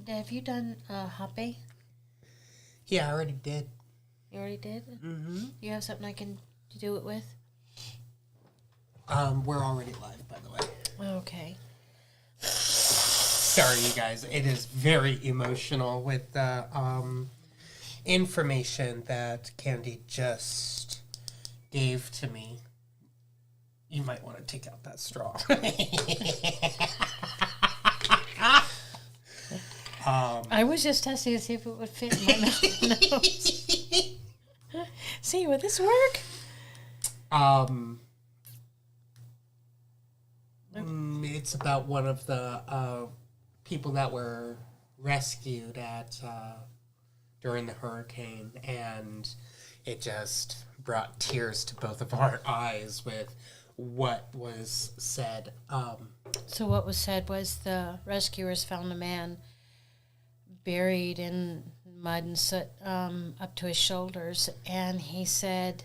have you done Hape? Yeah, I already did. You already did? Mm-hmm. You have something I can do it with? We're already live, by the way. Okay. Sorry, you guys. It is very emotional with the information that Candy just gave to me. You might want to take out that straw. I was just testing to see if it would fit in my nose. See, would this work? It's about one of the people that were rescued at during the hurricane, and it just brought tears to both of our eyes with what was said. So what was said was the rescuers found a man buried in mud and soot up to his shoulders, and he said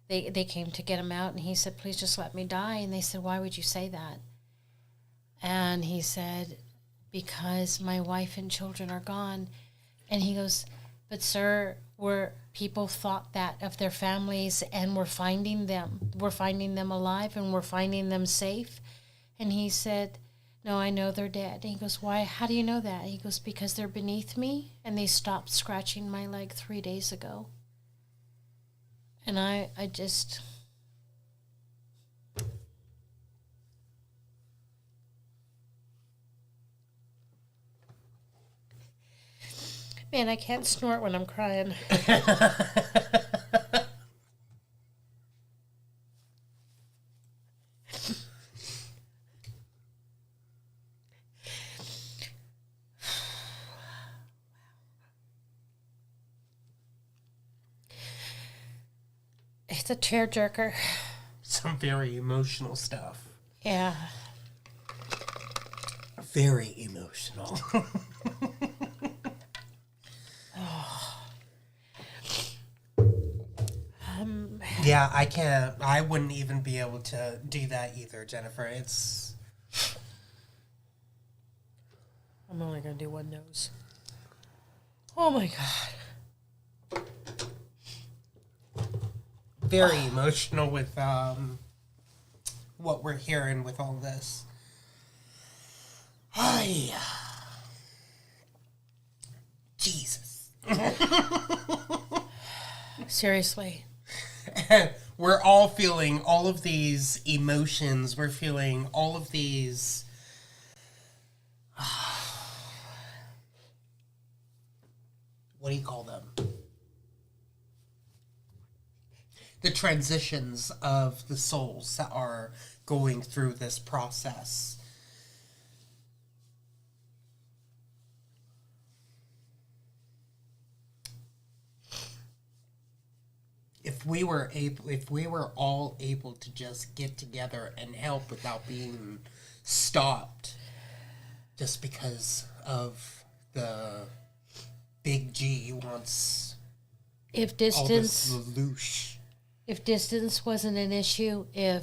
they came to get him out, and he said, please just let me die. And they said, why would you say that? And he said, because my wife and children are gone. And he goes, but sir, people thought that of their families, and we're finding them alive, and we're finding them safe. And he said, no, I know they're dead. And he goes, why? How do you know that? And he goes, because they're beneath me, and they stopped scratching my leg 3 days ago. And I just... Man, I can't snort when I'm crying. It's a tearjerker. Some very emotional stuff. Yeah. Very emotional. Yeah, I wouldn't even be able to do that either, Jennifer. I'm only going to do one nose. Oh my God. Very emotional with what we're hearing with all this. Ay. Jesus. Seriously. We're all feeling all of these emotions. We're feeling all of these... what do you call them? The transitions of the souls that are going through this process. If we were all able to just get together and help without being stopped just because of the big G wants if all this loosh. If distance wasn't an issue, there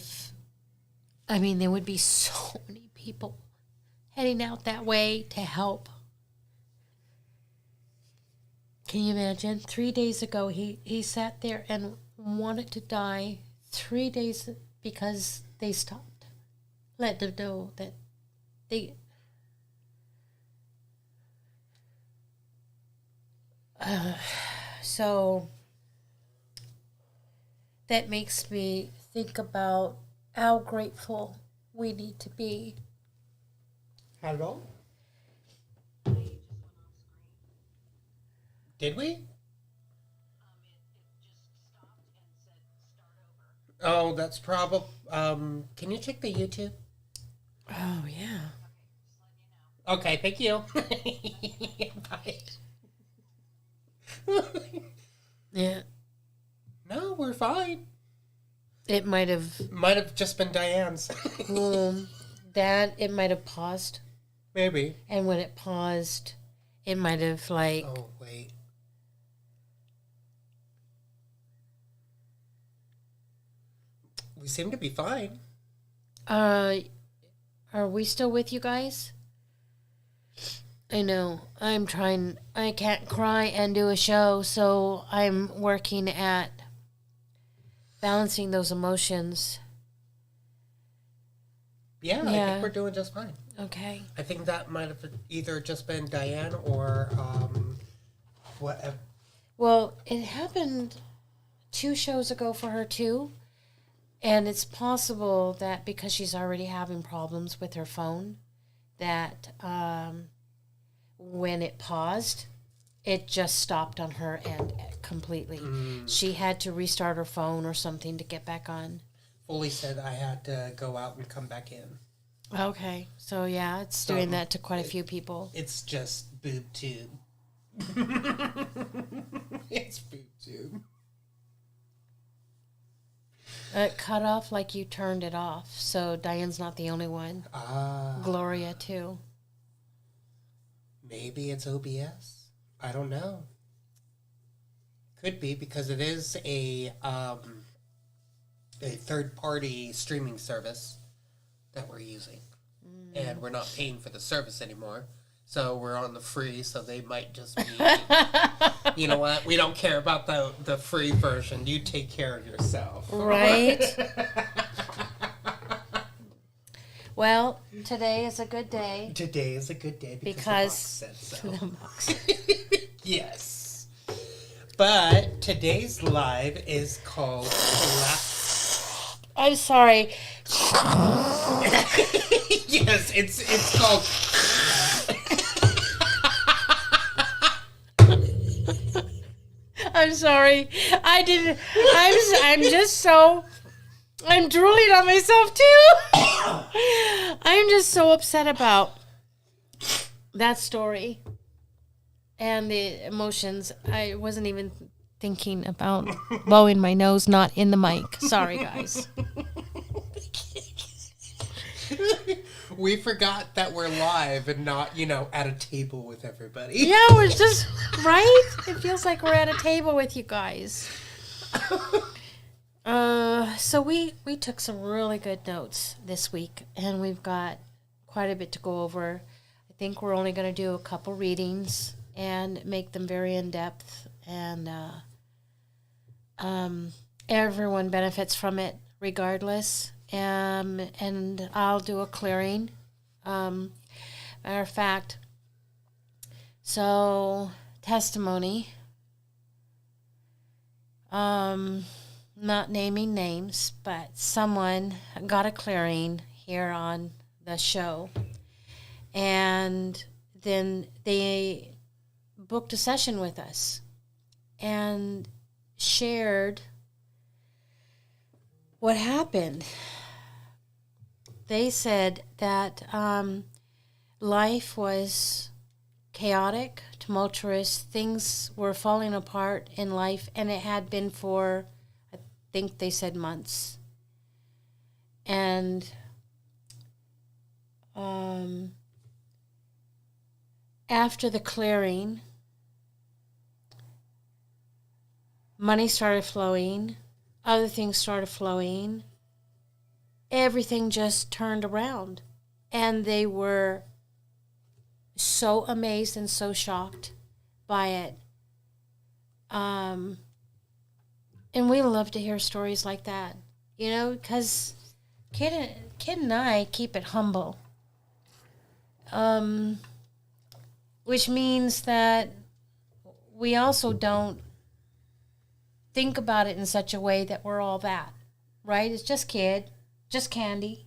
would be so many people heading out that way to help. Can you imagine? 3 days ago, he sat there and wanted to die 3 days because they stopped. Let them know that they... so that makes me think about how grateful we need to be. Hello? Did we? It just stopped and said start over. Oh, that's probably... can you check the YouTube? Oh, yeah. Okay, thank you. Bye. Yeah. No, we're fine. It might have just been Diane's. it might have paused. Maybe. And when it paused, it might have like... Oh, wait. We seem to be fine. Are we still with you guys? I know. I'm trying. I can't cry and do a show, so I'm working at balancing those emotions. Yeah, I think we're doing just fine. Okay. I think that might have either just been Diane or whatever. Well, it happened 2 shows ago for her too, and it's possible that because she's already having problems with her phone, that when it paused, it just stopped on her end completely. She had to restart her phone or something to get back on. Foley said I had to go out and come back in. Okay, so yeah, it's doing that to quite a few people. It's just boob tube. It's boob tube. It cut off like you turned it off, so Diane's not the only one. Gloria too. Maybe it's OBS. I don't know. Could be because it is a third-party streaming service that we're using, and we're not paying for the service anymore. So we're on the free. So they might just be, you know what? We don't care about the free version. You take care of yourself, right? Well, today is a good day. Today is a good day because the box said so. The box. Yes. But today's live is called I'm sorry. Yes, it's called I'm sorry. I didn't. I'm just so. I'm drooling on myself too. I'm just so upset about that story and the emotions. I wasn't even thinking about blowing my nose, not in the mic. Sorry, guys. We forgot that we're live and not, at a table with everybody. Yeah, we're just, right? It feels like we're at a table with you guys. So we took some really good notes this week, and we've got quite a bit to go over. I think we're only going to do a couple readings and make them very in-depth, and everyone benefits from it regardless. And I'll do a clearing. Matter of fact, so testimony. Not naming names, but someone got a clearing here on the show, and then they booked a session with us and shared what happened. They said that life was chaotic, tumultuous, things were falling apart in life, and it had been for, I think they said, months. And after the clearing, money started flowing, other things started flowing. Everything just turned around, and they were so amazed and so shocked by it. And we love to hear stories like that, because Kidd and I keep it humble, which means that we also don't think about it in such a way that we're all that, right? It's just Kidd. Just Candi,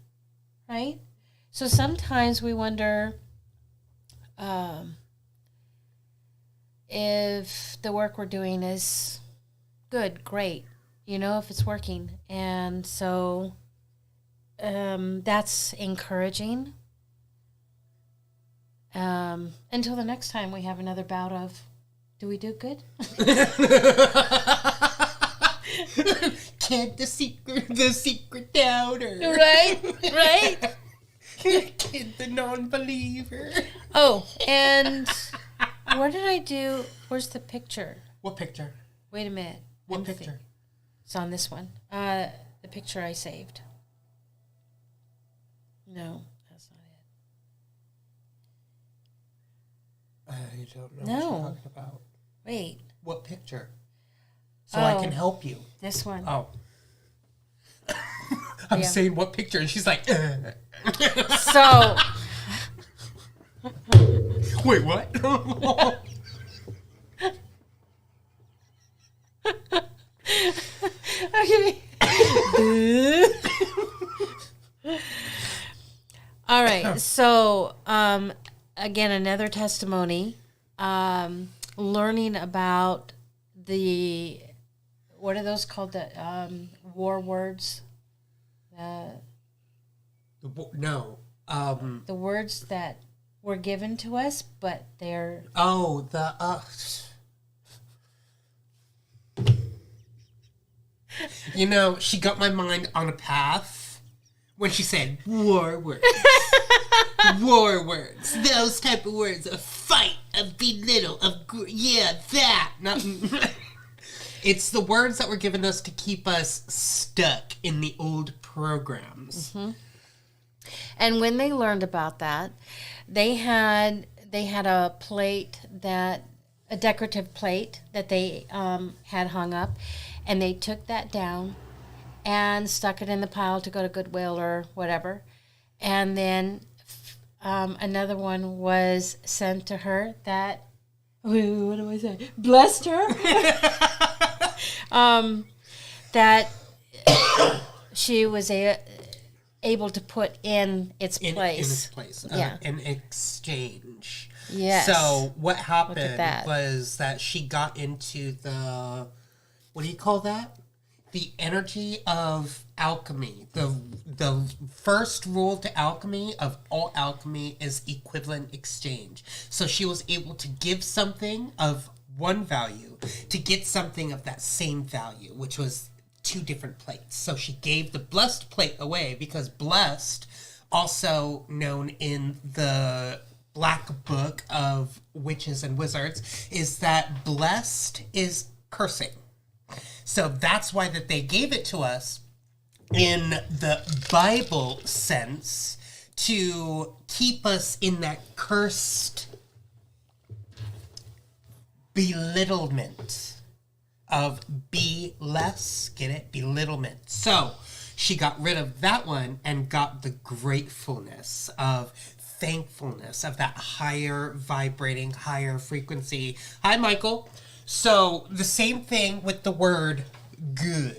right? So sometimes we wonder if the work we're doing is good, great, if it's working. And so that's encouraging. Until the next time we have another bout of, do we do good? Kidd, the secret doubter. Right? Kidd, the non-believer. Oh, and what did I do? Where's the picture? What picture? Wait a minute. What picture? It's on this one. The picture I saved. No, that's not I don't know No. what you're talking about. Wait. What picture? So I can help you. This one. Oh. I'm saying what picture? And she's like, So. Wait, what? Okay. All right. So, again, another testimony. Learning about what are those called? The war words. No. The words that were given to us, but they're... Oh, You know, she got my mind on a path when she said war words. War words. Those type of words. A fight, a belittle, that. Not... It's the words that were given us to keep us stuck in the old programs. Mm-hmm. And when they learned about that, they had a plate a decorative plate that they had hung up, and they took that down and stuck it in the pile to go to Goodwill or whatever. And then another one was sent to her that, what do I say? Blessed her. That she was able to put in its place. In its place. Yeah. An exchange. Yes. So what happened was that she got into the, what do you call that? The energy of alchemy. The first rule to alchemy, of all alchemy, is equivalent exchange. So she was able to give something of one value to get something of that same value, which was 2 different plates. So she gave the blessed plate away because blessed, also known in the Black Book of Witches and Wizards, is that blessed is cursing. So that's why that they gave it to us in the Bible sense to keep us in that cursed belittlement of be less, get it? Belittlement. So she got rid of that one and got the gratefulness of thankfulness, of that higher vibrating, higher frequency. Hi, Michael. So the same thing with the word good.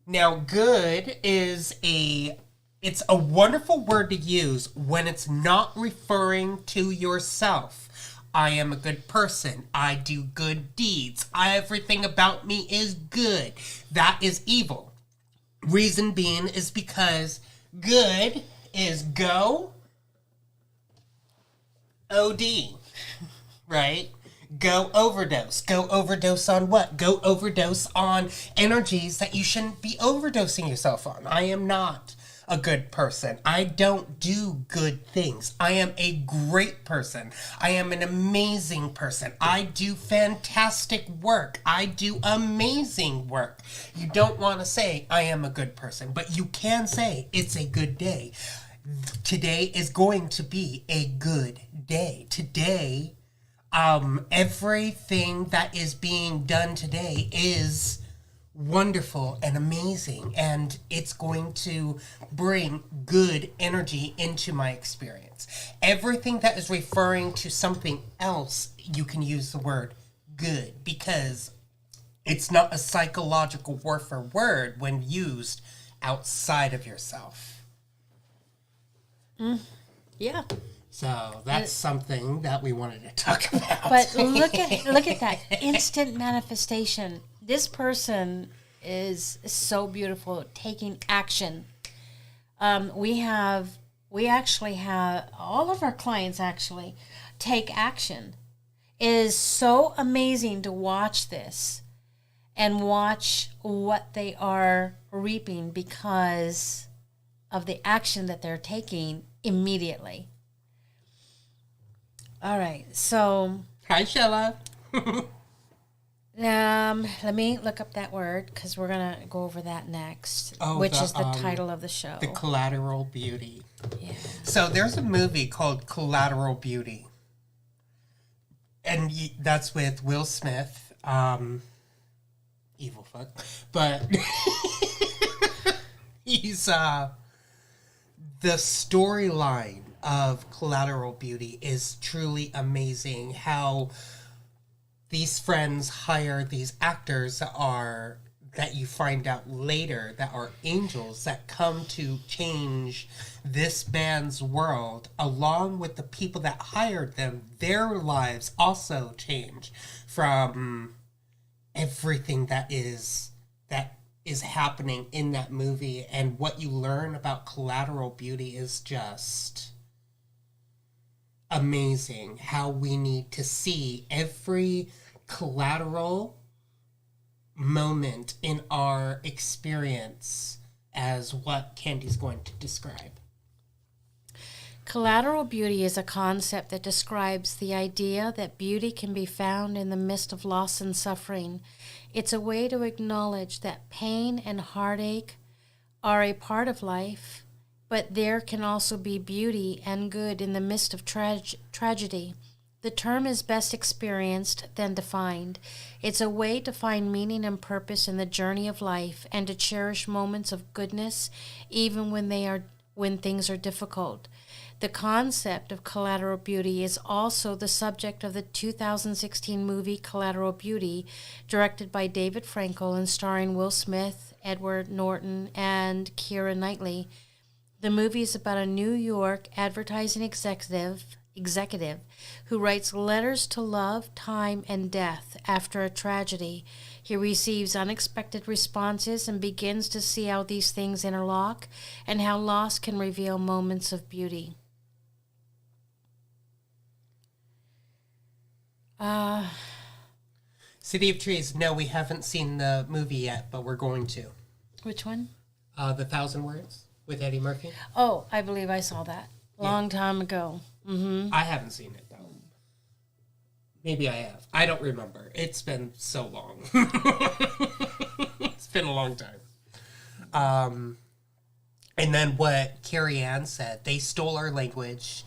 Now, good is it's a wonderful word to use when it's not referring to yourself. I am a good person. I do good deeds. Everything about me is good. That is evil. Reason being is because good is go, OD, right? Go overdose. Go overdose on what? Go overdose on energies that you shouldn't be overdosing yourself on. I am not a good person. I don't do good things. I am a great person. I am an amazing person. I do fantastic work. I do amazing work. You don't want to say I am a good person, but you can say it's a good day. Today is going to be a good day. Today, everything that is being done today is wonderful and amazing, and it's going to bring good energy into my experience. Everything that is referring to something else, you can use the word good, because it's not a psychological warfare word when used outside of yourself. Yeah. So that's something that we wanted to talk about. But look at that instant manifestation. This person is so beautiful, taking action. We actually have all of our clients actually take action. It is so amazing to watch this and watch what they are reaping because of the action that they're taking immediately. All right, so Hi, Shella. let me look up that word because we're gonna go over that next, which is the title of the show. The Collateral Beauty. Yeah. So there's a movie called Collateral Beauty. and that's with Will Smith, evil fuck, but he's the storyline of Collateral Beauty is truly amazing. How these friends hire these actors that you find out later that are angels that come to change this man's world, along with the people that hired them. Their lives also change from everything that is happening in that movie. And what you learn about Collateral Beauty is just amazing. How we need to see every collateral moment in our experience as what Candy's going to describe. Collateral beauty is a concept that describes the idea that beauty can be found in the midst of loss and suffering. It's a way to acknowledge that pain and heartache are a part of life, but there can also be beauty and good in the midst of tragedy. The term is best experienced than defined. It's a way to find meaning and purpose in the journey of life and to cherish moments of goodness even when things are difficult. The concept of collateral beauty is also the subject of the 2016 movie Collateral Beauty, directed by David Frankel and starring Will Smith, Edward Norton, and Keira Knightley. The movie is about a New York advertising executive who writes letters to love, time, and death after a tragedy. He receives unexpected responses and begins to see how these things interlock and how loss can reveal moments of beauty. City of Trees. No, we haven't seen the movie yet, but we're going to. Which one? The 1,000 Words with Eddie Murphy. Oh, I believe I saw that. Long time ago. Mm-hmm. I haven't seen it, though. Maybe I have. I don't remember. It's been so long. It's been a long time. And then what Carrie Ann said, they stole our language.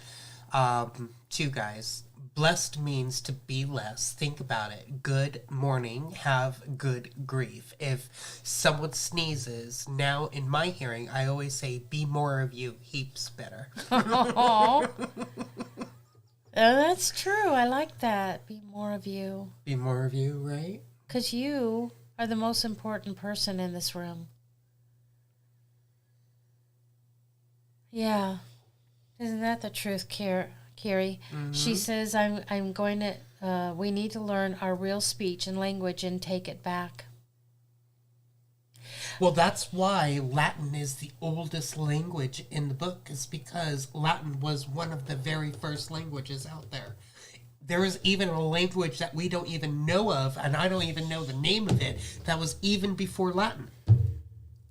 Two guys. Blessed means to be less. Think about it. Good morning. Have good grief. If someone sneezes, now in my hearing, I always say, be more of you. Heaps better. Oh, that's true. I like that. Be more of you. Be more of you, right? Because you are the most important person in this room. Yeah. Isn't that the truth, Carrie? Mm-hmm. She says, I'm going to, we need to learn our real speech and language and take it back. Well, that's why Latin is the oldest language in the book, is because Latin was one of the very first languages out there. There is even a language that we don't even know of, and I don't even know the name of it, that was even before Latin.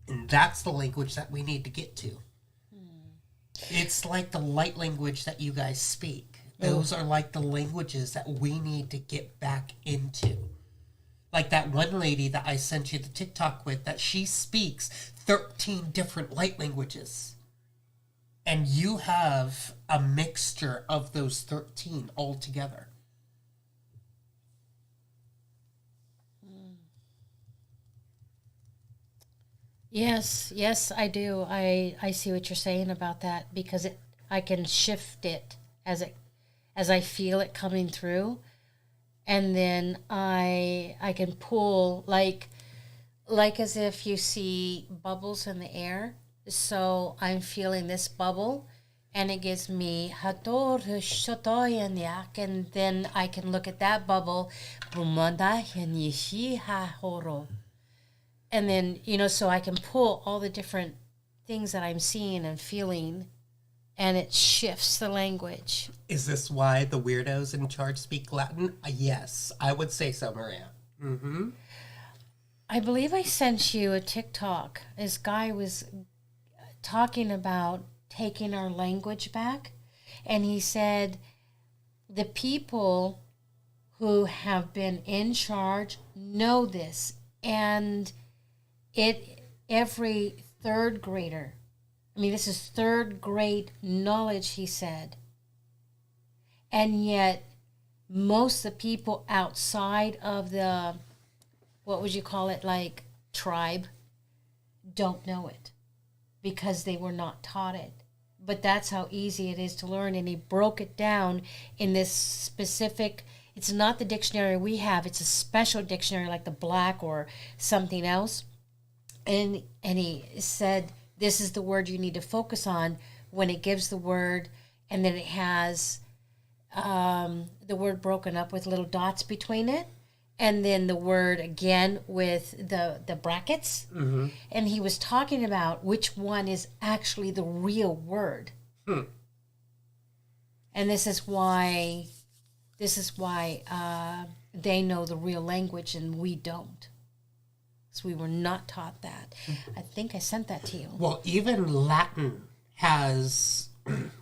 And that's the language that we need to get to. It's like the light language that you guys speak. Those are like the languages that we need to get back into. Like that one lady that I sent you the TikTok with, that she speaks 13 different light languages. And you have a mixture of those 13 all together. Yes, I do. I see what you're saying about that, because I can shift it as I feel it coming through, and then I can pull like as if you see bubbles in the air. So I'm feeling this bubble, and it gives me hator shotoyanyak, and then I can look at that bubble, and then, so I can pull all the different things that I'm seeing and feeling, and it shifts the language. Is this why the weirdos in charge speak Latin? Yes, I would say so, Maria. Mm-hmm. I believe I sent you a TikTok. This guy was talking about taking our language back, and he said the people who have been in charge know this, and every third grader, this is third grade knowledge, he said, and yet most of the people outside of the, what would you call it, like tribe, don't know it because they were not taught it. But that's how easy it is to learn. And he broke it down in this specific, it's not the dictionary we have, it's a special dictionary like the Black or something else. And he said, this is the word you need to focus on when it gives the word, and then it has the word broken up with little dots between it, and then the word again with the brackets. Mm-hmm. And he was talking about which one is actually the real word. And this is why they know the real language and we don't. So we were not taught that. I think I sent that to you. Well, even Latin has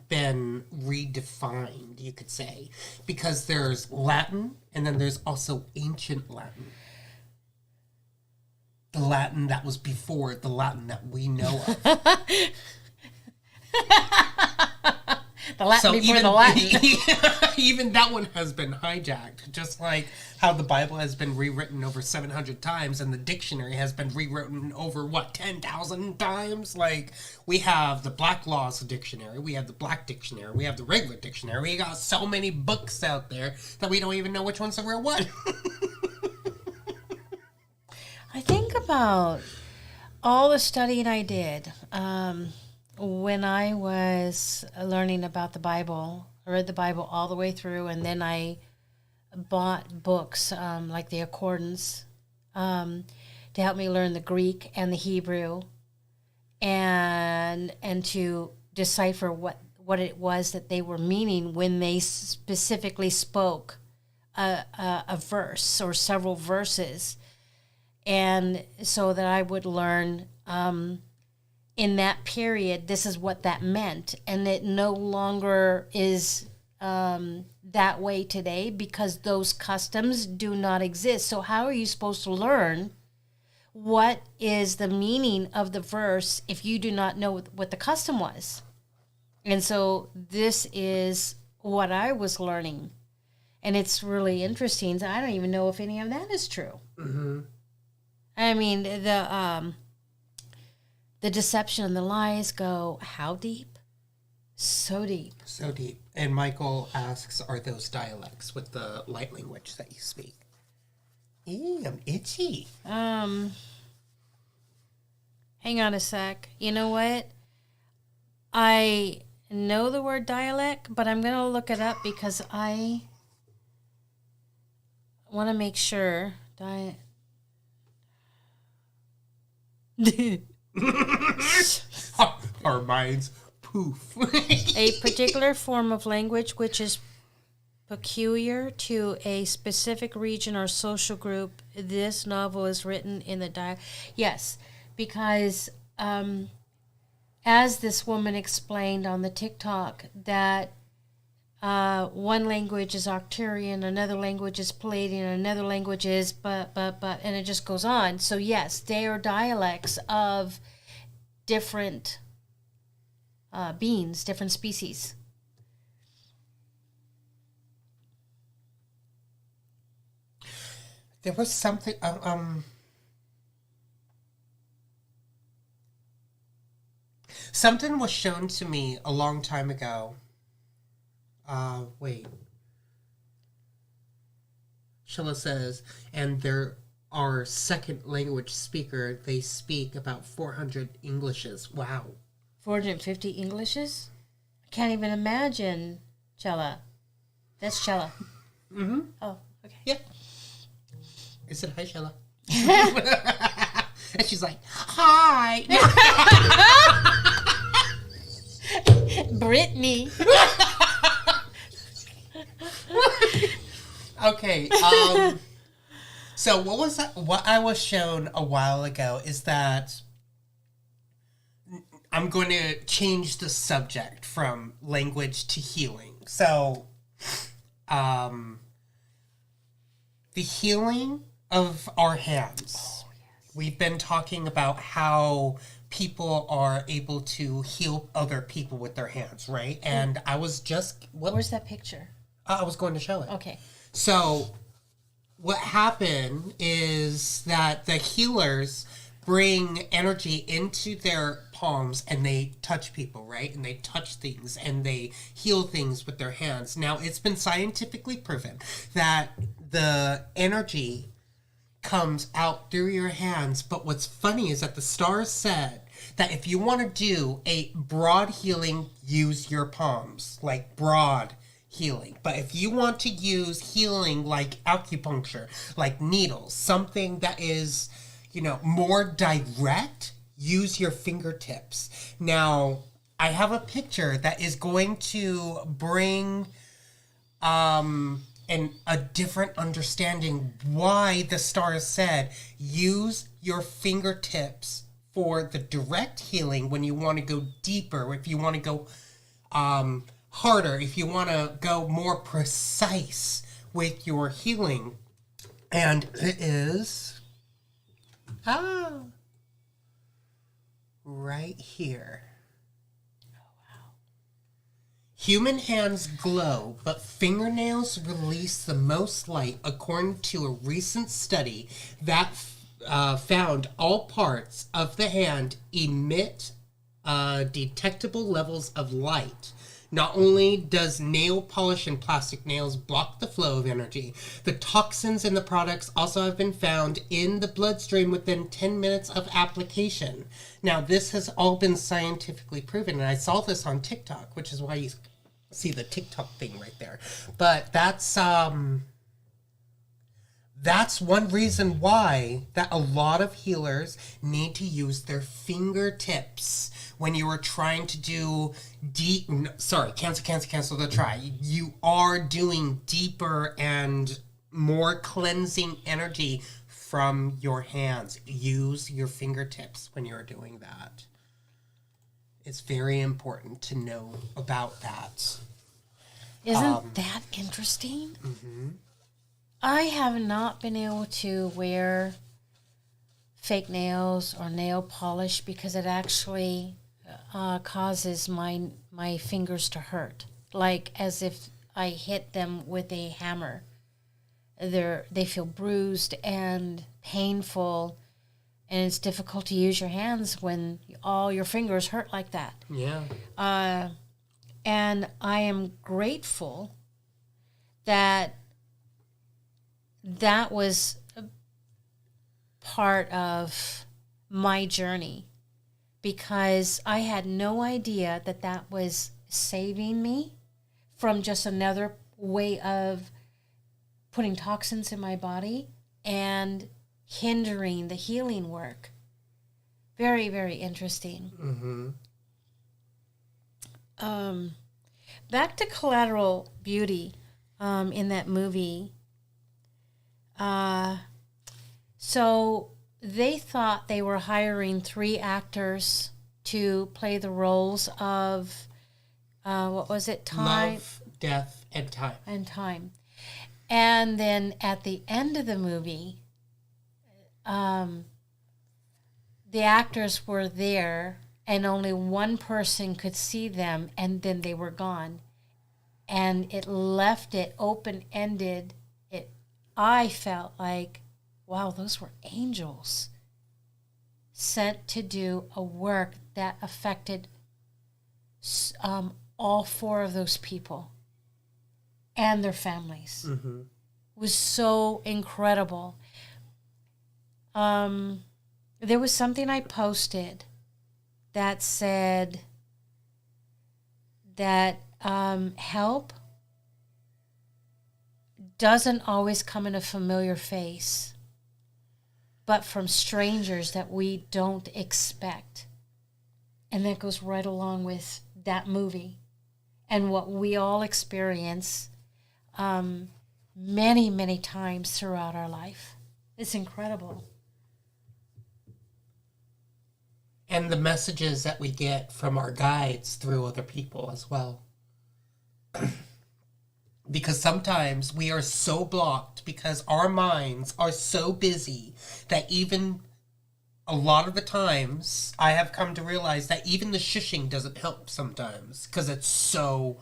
been redefined, you could say, because there's Latin and then there's also ancient Latin. The Latin that was before the Latin that we know of. The Latin before the Latin. Even that one has been hijacked, just like how the Bible has been rewritten over 700 times and the dictionary has been rewritten over, 10,000 times? Like, we have the Black Laws Dictionary, we have the Black Dictionary, we have the regular dictionary. We got so many books out there that we don't even know which one's the real one. I think about all the studying I did when I was learning about the Bible. I read the Bible all the way through, and then I bought books like the Accordance to help me learn the Greek and the Hebrew, and to decipher what it was that they were meaning when they specifically spoke a verse or several verses, and so that I would learn in that period, this is what that meant. And it no longer is that way today because those customs do not exist. So how are you supposed to learn what is the meaning of the verse if you do not know what the custom was? And so this is what I was learning. And it's really interesting. I don't even know if any of that is true. Mm-hmm. I mean, the deception and the lies go how deep? So deep. So deep. And Michael asks, are those dialects with the light language that you speak? Eee, I'm itchy. Hang on a sec. You know what? I know the word dialect, but I'm going to look it up because I want to make sure. Our minds poof. A particular form of language which is peculiar to a specific region or social group. This novel is written in the Yes, because as this woman explained on the TikTok, that one language is Arcturian, another language is Palladian, another language is but, and it just goes on. So yes, they are dialects of different beings, different species. There was something, something was shown to me a long time ago. Wait. Sheila says, and there are second language speaker, they speak about 400 Englishes. Wow. 450 Englishes? I can't even imagine, Chella. That's Chella. Mm-hmm. Oh, okay. Yeah. I said, hi, Sheila. And she's like, hi. Brittany. Okay. So what was that? What I was shown a while ago is that I'm going to change the subject from language to healing. So, the healing of our hands. Oh, yes. We've been talking about how people are able to heal other people with their hands, right? And I was just... Where's that picture? I was going to show it. Okay. So what happened is that the healers bring energy into their palms and they touch people, right? And they touch things and they heal things with their hands. Now, it's been scientifically proven that the energy comes out through your hands. But what's funny is that the stars said that if you want to do a broad healing, use your palms, like broad healing. But if you want to use healing like acupuncture, like needles, something that is, more direct, use your fingertips. Now, I have a picture that is going to bring a different understanding why the stars said use your fingertips for the direct healing when you want to go deeper, if you want to go harder, if you want to go more precise with your healing. And it is right here. Human hands glow, but fingernails release the most light, according to a recent study that found all parts of the hand emit detectable levels of light. Not only does nail polish and plastic nails block the flow of energy, the toxins in the products also have been found in the bloodstream within 10 minutes of application. Now, this has all been scientifically proven, and I saw this on TikTok, which is why you see the TikTok thing right there. But that's one reason why that a lot of healers need to use their fingertips when you are trying to do cancel the try. You are doing deeper and more cleansing energy from your hands. Use your fingertips when you're doing that. It's very important to know about that. Isn't that interesting? Mm-hmm. I have not been able to wear fake nails or nail polish because it actually causes my fingers to hurt, like as if I hit them with a hammer. They feel bruised and painful, and it's difficult to use your hands when all your fingers hurt like that. Yeah. And I am grateful that was a part of my journey, because I had no idea that was saving me from just another way of putting toxins in my body and hindering the healing work. Very, very interesting. Mm-hmm. Back to Collateral Beauty in that movie. So they thought they were hiring 3 actors to play the roles of, what was it? Time, Love, Death, and Time. And then at the end of the movie, the actors were there and only one person could see them, and then they were gone. And it left it open-ended. I felt like, wow, those were angels sent to do a work that affected all 4 of those people and their families. Mm-hmm. It was so incredible. There was something I posted that said that help doesn't always come in a familiar face, but from strangers that we don't expect. And that goes right along with that movie and what we all experience many, many times throughout our life. It's incredible. And the messages that we get from our guides through other people as well. Because sometimes we are so blocked because our minds are so busy that even a lot of the times I have come to realize that even the shushing doesn't help sometimes because it's so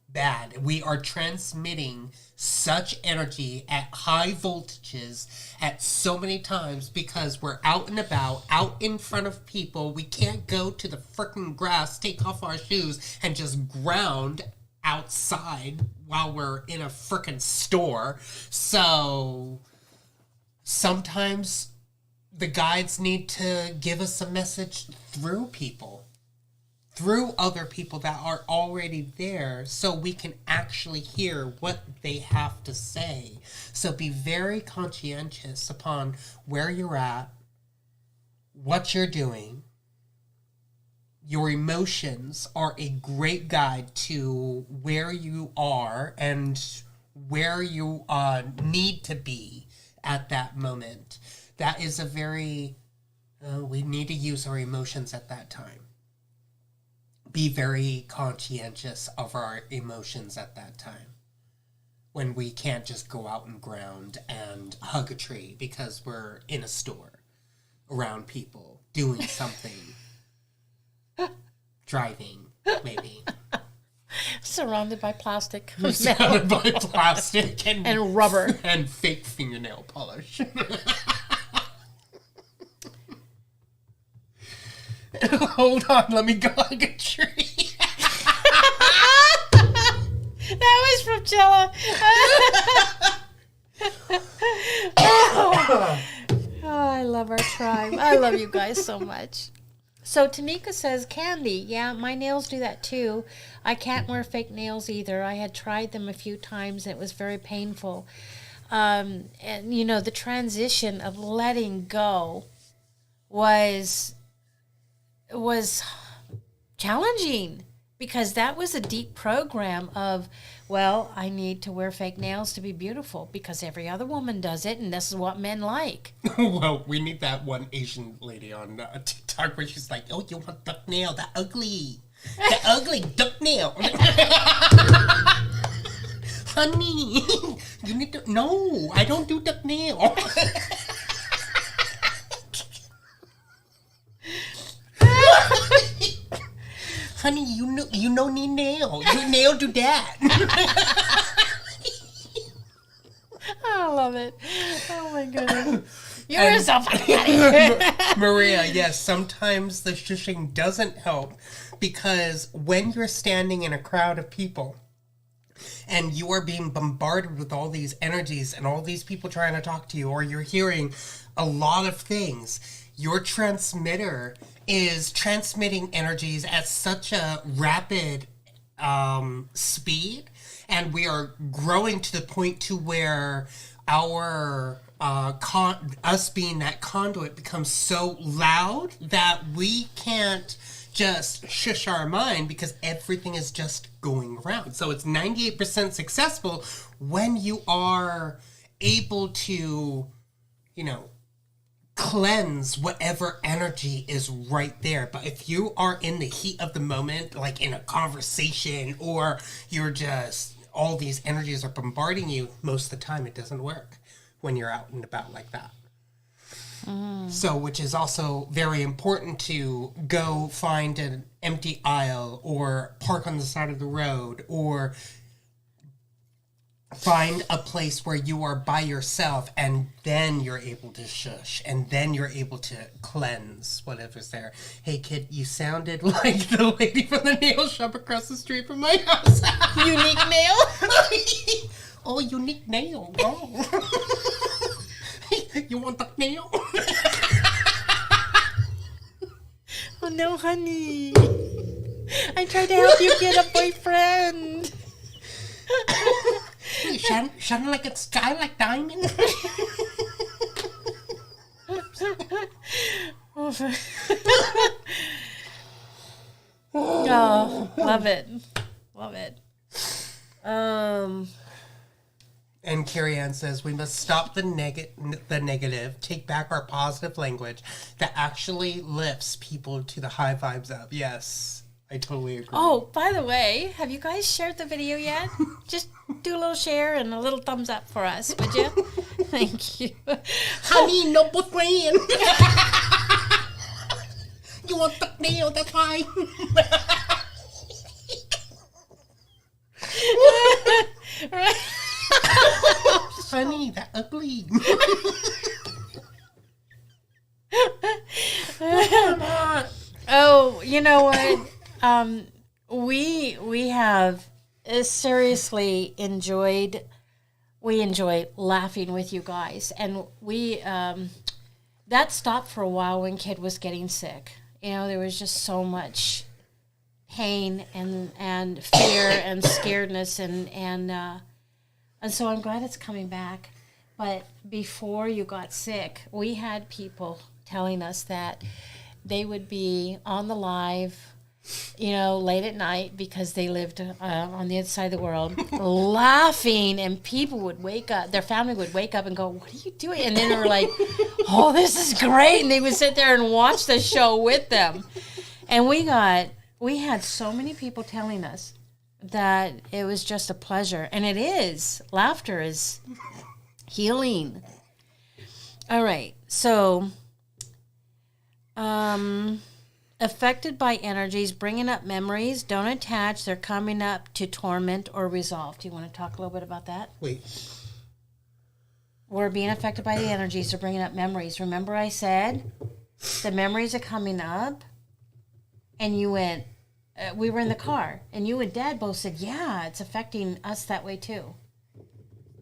bad. We are transmitting such energy at high voltages at so many times because we're out and about, out in front of people. We can't go to the frickin' grass, take off our shoes, and just ground outside while we're in a frickin' store. So sometimes the guides need to give us a message through people, through other people that are already there, so we can actually hear what they have to say. So be very conscientious upon where you're at, what you're doing. Your emotions are a great guide to where you are and where you need to be at that moment. That is a very, we need to use our emotions at that time. Be very conscientious of our emotions at that time. When we can't just go out and ground and hug a tree because we're in a store, around people, doing something. Driving, maybe. Surrounded by plastic. Surrounded by plastic and rubber. And fake fingernail polish. Hold on, let me go hug a tree. That was from Jella. Oh, I love our tribe. I love you guys so much. So Tanika says, Candy, yeah, my nails do that too. I can't wear fake nails either. I had tried them a few times and it was very painful. And, you know, the transition of letting go was challenging because that was a deep program of, well, I need to wear fake nails to be beautiful because every other woman does it and this is what men like. Well, we need that one Asian lady on TikTok where she's like, oh, you want duck nail, the ugly duck nail. Honey, you need to, no, I don't do duck nail. Honey, you no need nail. You nail do that. I love it. Oh my goodness. You were so funny. Maria, yes, sometimes the shushing doesn't help because when you're standing in a crowd of people and you are being bombarded with all these energies and all these people trying to talk to you, or you're hearing a lot of things, your transmitter is transmitting energies at such a rapid speed, and we are growing to the point to where our us being that conduit becomes so loud that we can't just shush our mind because everything is just going around. So it's 98% successful when you are able to, you know, cleanse whatever energy is right there. But if you are in the heat of the moment, like in a conversation, or you're just, all these energies are bombarding you, most of the time it doesn't work when you're out and about like that. So, which is also very important to go find an empty aisle or park on the side of the road or find a place where you are by yourself, and then you're able to shush, and then you're able to cleanse whatever's there. Hey, kid, you sounded like the lady from the nail shop across the street from my house. Unique nail? Oh, unique nail. Oh. You want that nail? Oh, no, honey. I tried to help you get a boyfriend. Shine like a sky like diamond. Oh, love it. Love it. And Carrie Ann says, we must stop the negative, take back our positive language that actually lifts people to the high vibes of. Yes, I totally agree. Oh, by the way, have you guys shared the video yet? Just do a little share and a little thumbs up for us, would you? Thank you. Honey, no boyfriend. You want the nail, that's fine. funny, that ugly. Oh, you know what? We have seriously enjoyed. We enjoy laughing with you guys, and we that stopped for a while when Kidd was getting sick. You know, there was just so much pain and fear and scaredness and so I'm glad it's coming back. But before you got sick, we had people telling us that they would be on the live, you know, late at night because they lived on the other side of the world, laughing, and people would wake up, their family would wake up and go, "What are you doing?" And then they were like, "Oh, this is great." And they would sit there and watch the show with them. And we had so many people telling us that it was just a pleasure. And it is. Laughter is healing. All right. So, affected by energies, bringing up memories, don't attach. They're coming up to torment or resolve. Do you want to talk a little bit about that? Wait. We're being affected by the energies. They're bringing up memories. Remember I said the memories are coming up? And you went, we were in the car, and you and Dad both said, yeah, it's affecting us that way too. Do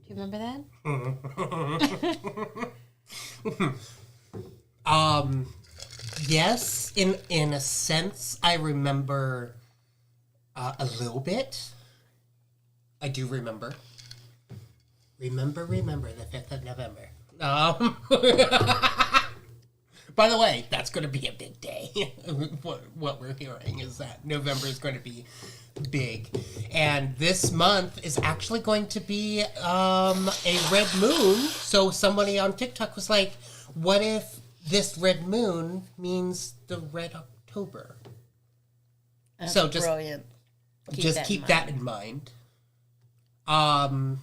you remember that? Yes, in a sense, I remember a little bit. I do remember. Remember the 5th of November. By the way, that's going to be a big day. What we're hearing is that November is going to be big. And this month is actually going to be a red moon. So somebody on TikTok was like, what if this red moon means the red October? That's so brilliant. Keep that in mind. Do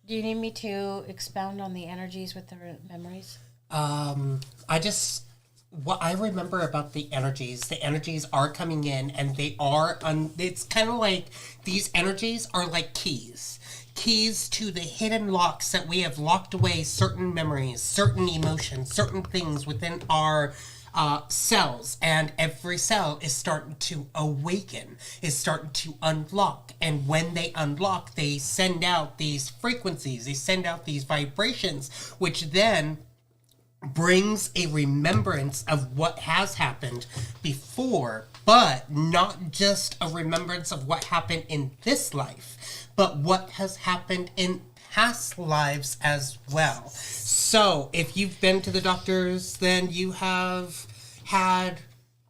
you need me to expound on the energies with the memories? What I remember about the energies are coming in, and they are, it's kind of like, these energies are like keys to the hidden locks that we have locked away certain memories, certain emotions, certain things within our cells, and every cell is starting to awaken, is starting to unlock, and when they unlock, they send out these frequencies, they send out these vibrations, which then brings a remembrance of what has happened before, but not just a remembrance of what happened in this life, but what has happened in past lives as well. So, if you've been to the doctors, then you have had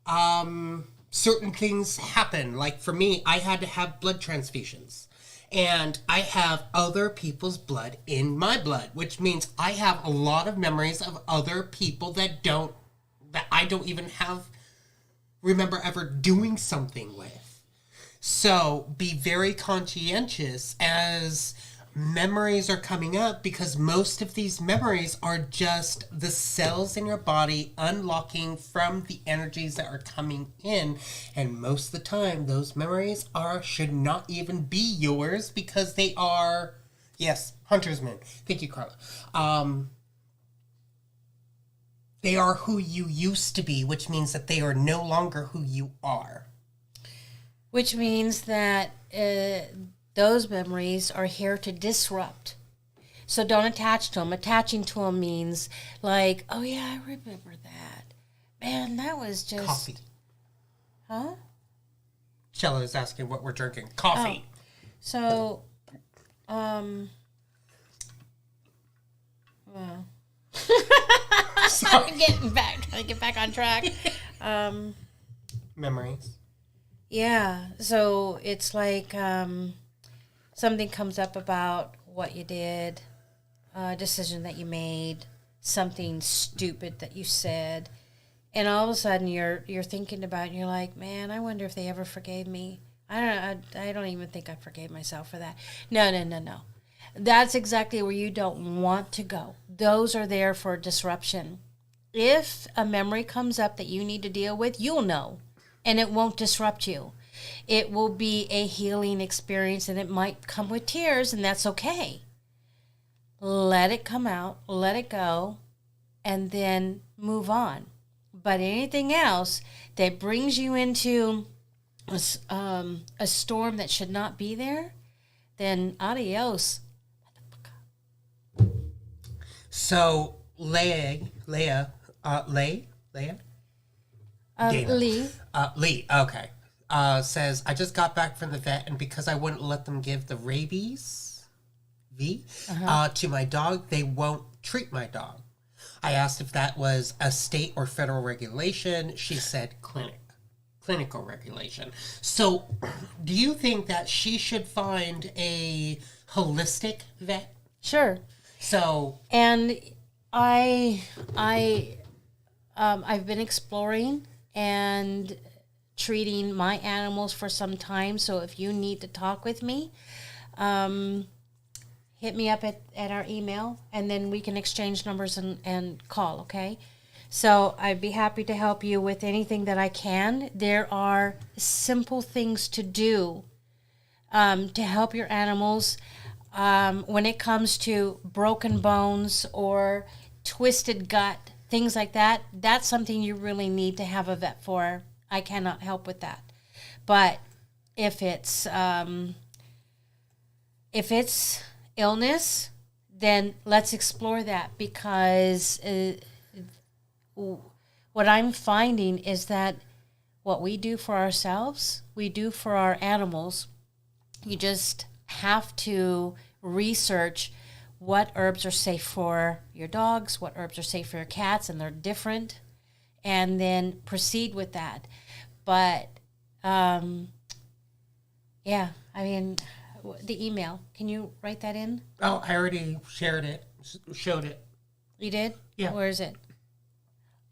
certain things happen. Like for me, I had to have blood transfusions. And I have other people's blood in my blood, which means I have a lot of memories of other people that I don't even remember ever doing something with. So be very conscientious as memories are coming up, because most of these memories are just the cells in your body unlocking from the energies that are coming in, and most of the time those memories should not even be yours, because they are, yes, hunter's moon, thank you, Carla, they are who you used to be, which means that they are no longer who you are, which means that those memories are here to disrupt. So don't attach to them. Attaching to them means like, oh yeah, I remember that. Man, that was just... Coffee. Huh? Shella is asking what we're drinking. Coffee. Oh. So, well... trying to get back on track. Memories. Yeah, so it's like... something comes up about what you did, a decision that you made, something stupid that you said, and all of a sudden you're thinking about it, and you're like, man, I wonder if they ever forgave me. I don't even think I forgave myself for that. No. That's exactly where you don't want to go. Those are there for disruption. If a memory comes up that you need to deal with, you'll know, and it won't disrupt you. It will be a healing experience, and it might come with tears, and that's okay. let it come out, let it go, and then move on. But anything else that brings you into a storm that should not be there, then adios. So Leia, Lee, okay, says, I just got back from the vet, and because I wouldn't let them give the rabies to my dog, they won't treat my dog. I asked if that was a state or federal regulation. She said clinical regulation. So do you think that she should find a holistic vet? Sure. So, and I've been exploring and treating my animals for some time. So if you need to talk with me, hit me up at our email, and then we can exchange numbers and call, okay? So I'd be happy to help you with anything that I can. There are simple things to do to help your animals. When it comes to broken bones or twisted gut, things like that, that's something you really need to have a vet for. I cannot help with that. But if it's illness, then let's explore that, because what I'm finding is that what we do for ourselves, we do for our animals. You just have to research what herbs are safe for your dogs, what herbs are safe for your cats, and they're different, and then proceed with that. But, yeah, I mean, the email, can you write that in? Oh, I already showed it. You did? Yeah. Where is it?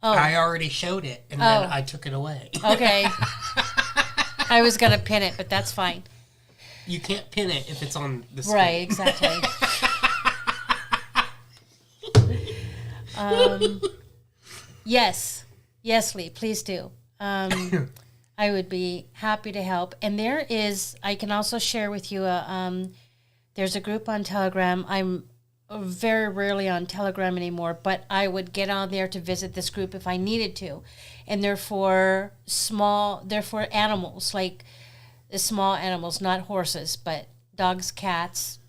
Oh. I already showed it, and then I took it away. Okay. I was going to pin it, but that's fine. You can't pin it if it's on the screen. Right, exactly. Yes, Lee, please do. I would be happy to help. And I can also share with you, there's a group on Telegram. I'm very rarely on Telegram anymore, but I would get on there to visit this group if I needed to. And they're for animals, like small animals, not horses, but dogs, cats.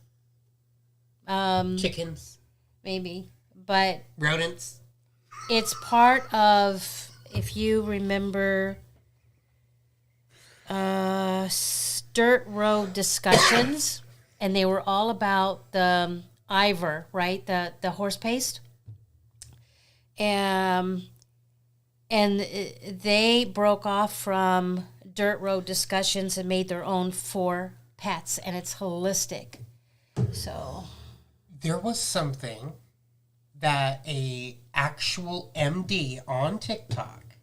Chickens. Maybe. But rodents. It's part of, if you remember, Dirt Road discussions, and they were all about the Ivor, right? The horse paste. And they broke off from Dirt Road discussions and made their own for pets, and it's holistic. So there was something that a actual MD on TikTok,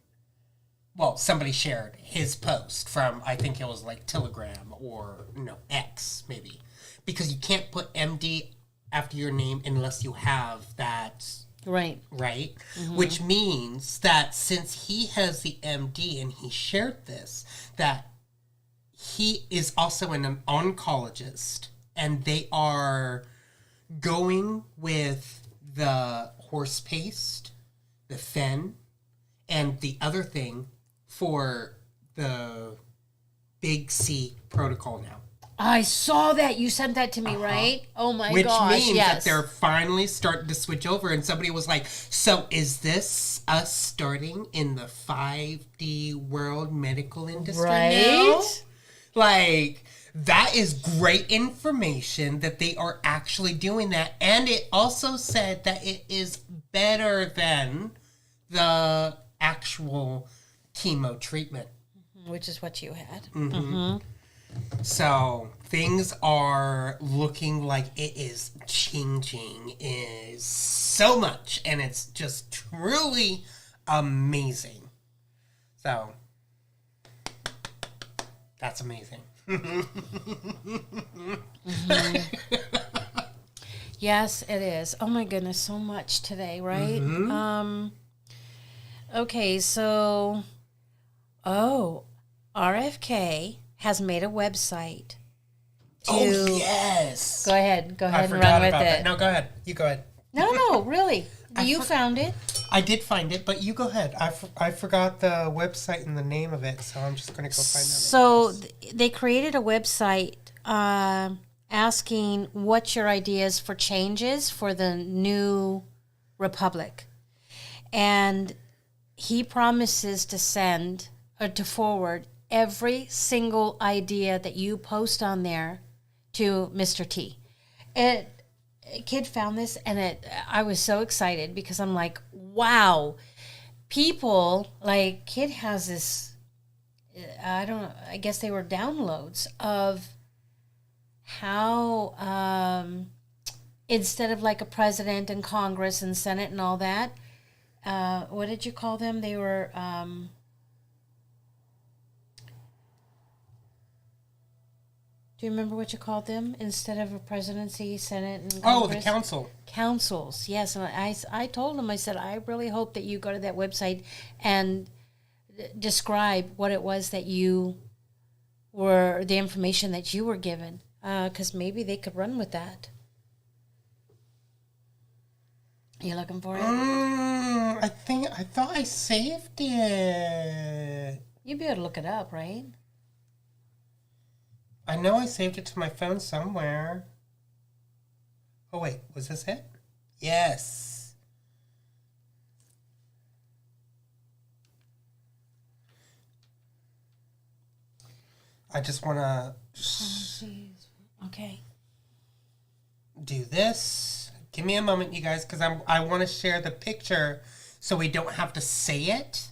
well, somebody shared his post from, I think it was like Telegram or X maybe, because you can't put MD after your name unless you have that. Right. Mm-hmm. Which means that since he has the MD and he shared this, that he is also an oncologist, and they are going with the horse paste, the fen, and the other thing for the Big C protocol now. I saw that. You sent that to me, right? Oh my gosh, Which means yes. that they're finally starting to switch over, and somebody was like, so is this us starting in the 5D world medical industry now? Like, that is great information that they are actually doing that. And it also said that it is better than the actual chemo treatment. Which is what you had. Mm-hmm. Mm-hmm. So things are looking like it is changing is so much, and it's just truly amazing. So that's amazing. Mm-hmm. Yes, it is. Oh my goodness, so much today, right? Mm-hmm. Okay, so RFK has made a website Oh, yes. Go ahead I and run forgot with about it. that. No, go ahead. You go ahead. No, really. You found it. I did find it, but you go ahead. I forgot the website and the name of it, so I'm just going to go find that. So they created a website asking what's your ideas for changes for the new republic. And he promises to send or to forward every single idea that you post on there to Mr. T. Kidd found this, and I was so excited because I'm like, wow, people, like, Kidd has this, I guess they were downloads of how, instead of like a president and Congress and Senate and all that, what did you call them? They were, do you remember what you called them instead of a presidency, Senate, and Congress? Oh, the council. Councils, yes. And I told him, I said, I really hope that you go to that website and describe what it was that you were, the information that you were given, because maybe they could run with that. You looking for it? I thought I saved it. You'd be able to look it up, right? I know I saved it to my phone somewhere. Oh, wait. Was this it? Yes. I just want to Okay. do this. Give me a moment, you guys, because I want to share the picture so we don't have to say it.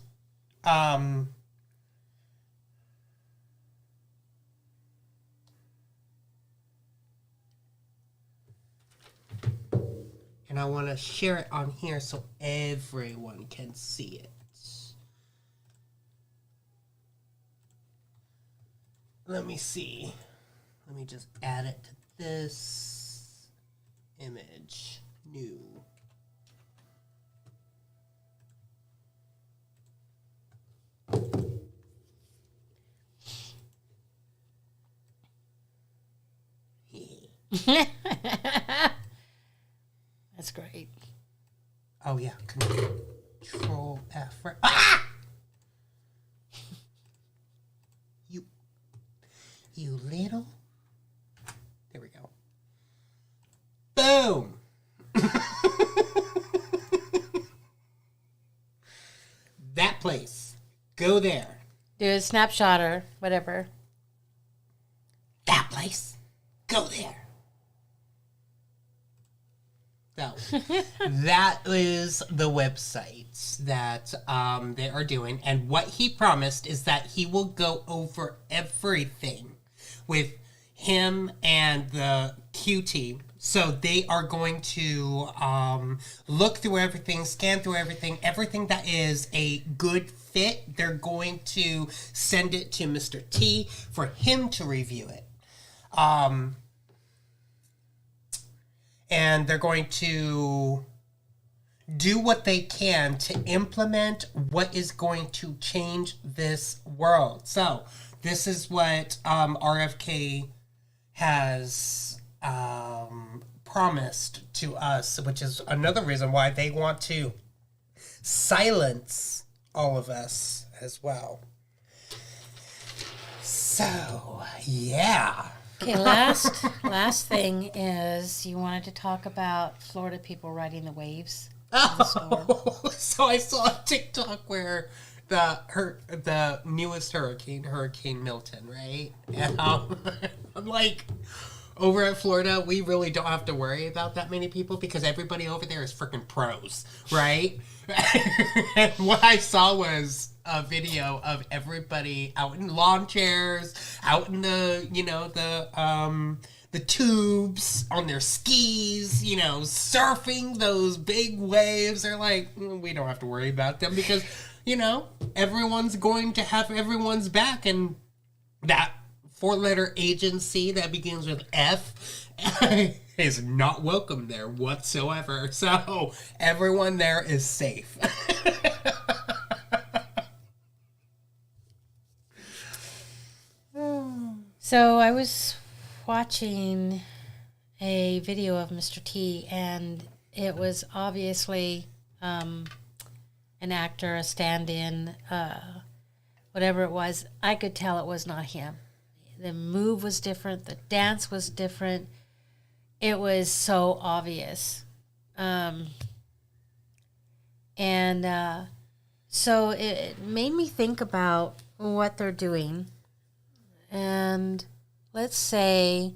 And I want to share it on here so everyone can see it. Let me see. Let me just add it to this image. New. That's great. Oh, yeah. Control F. Ah! You little. There we go. Boom! That place. Go there. Do a snapshot or whatever. That place. Go there. So, that is the websites that they are doing. And what he promised is that he will go over everything with him and the Q team. So they are going to look through everything, scan through everything that is a good fit. They're going to send it to Mr. T for him to review it. And they're going to do what they can to implement what is going to change this world. So this is what RFK has promised to us, which is another reason why they want to silence all of us as well. So, yeah. Okay, last thing is you wanted to talk about Florida people riding the waves. Oh, so I saw a TikTok where the newest Hurricane Milton, right? And I'm like, over at Florida, we really don't have to worry about that many people because everybody over there is freaking pros, right? And what I saw was a video of everybody out in lawn chairs, out in the tubes, on their skis, surfing those big waves. They're like, we don't have to worry about them because, everyone's going to have everyone's back. And that 4-letter agency that begins with F is not welcome there whatsoever. So everyone there is safe. So I was watching a video of Mr. T, and it was obviously an actor, a stand-in, whatever it was. I could tell it was not him. The move was different. The dance was different. It was so obvious. So it made me think about what they're doing. And let's say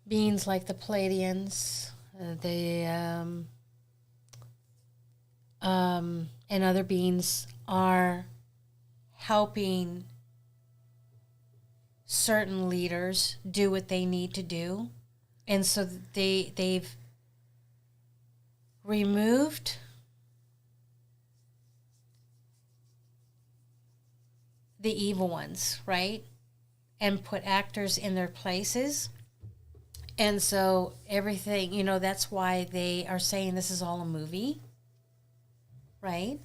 beings like the Palladians, and other beings are helping certain leaders do what they need to do. And so they've removed the evil ones, right? And put actors in their places. And so everything, that's why they are saying this is all a movie, right?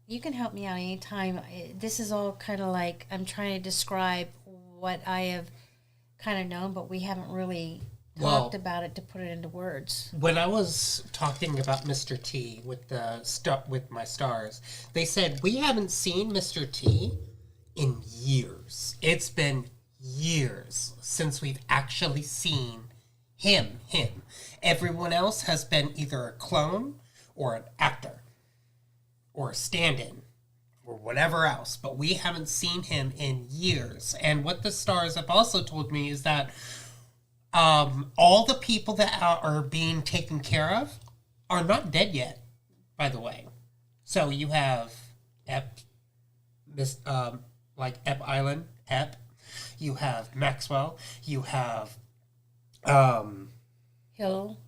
You can help me out anytime. This is all kind of like I'm trying to describe what I have kind of known, but we haven't really talked about it to put it into words. When I was talking about Mr. T with with my stars, they said we haven't seen Mr. T in years. It's been years since we've actually seen him. Everyone else has been either a clone or an actor or a stand-in or whatever else, but we haven't seen him in years. And what the stars have also told me is that all the people that are being taken care of are not dead yet, by the way. So you have Ep Island, you have Maxwell, you have Hill,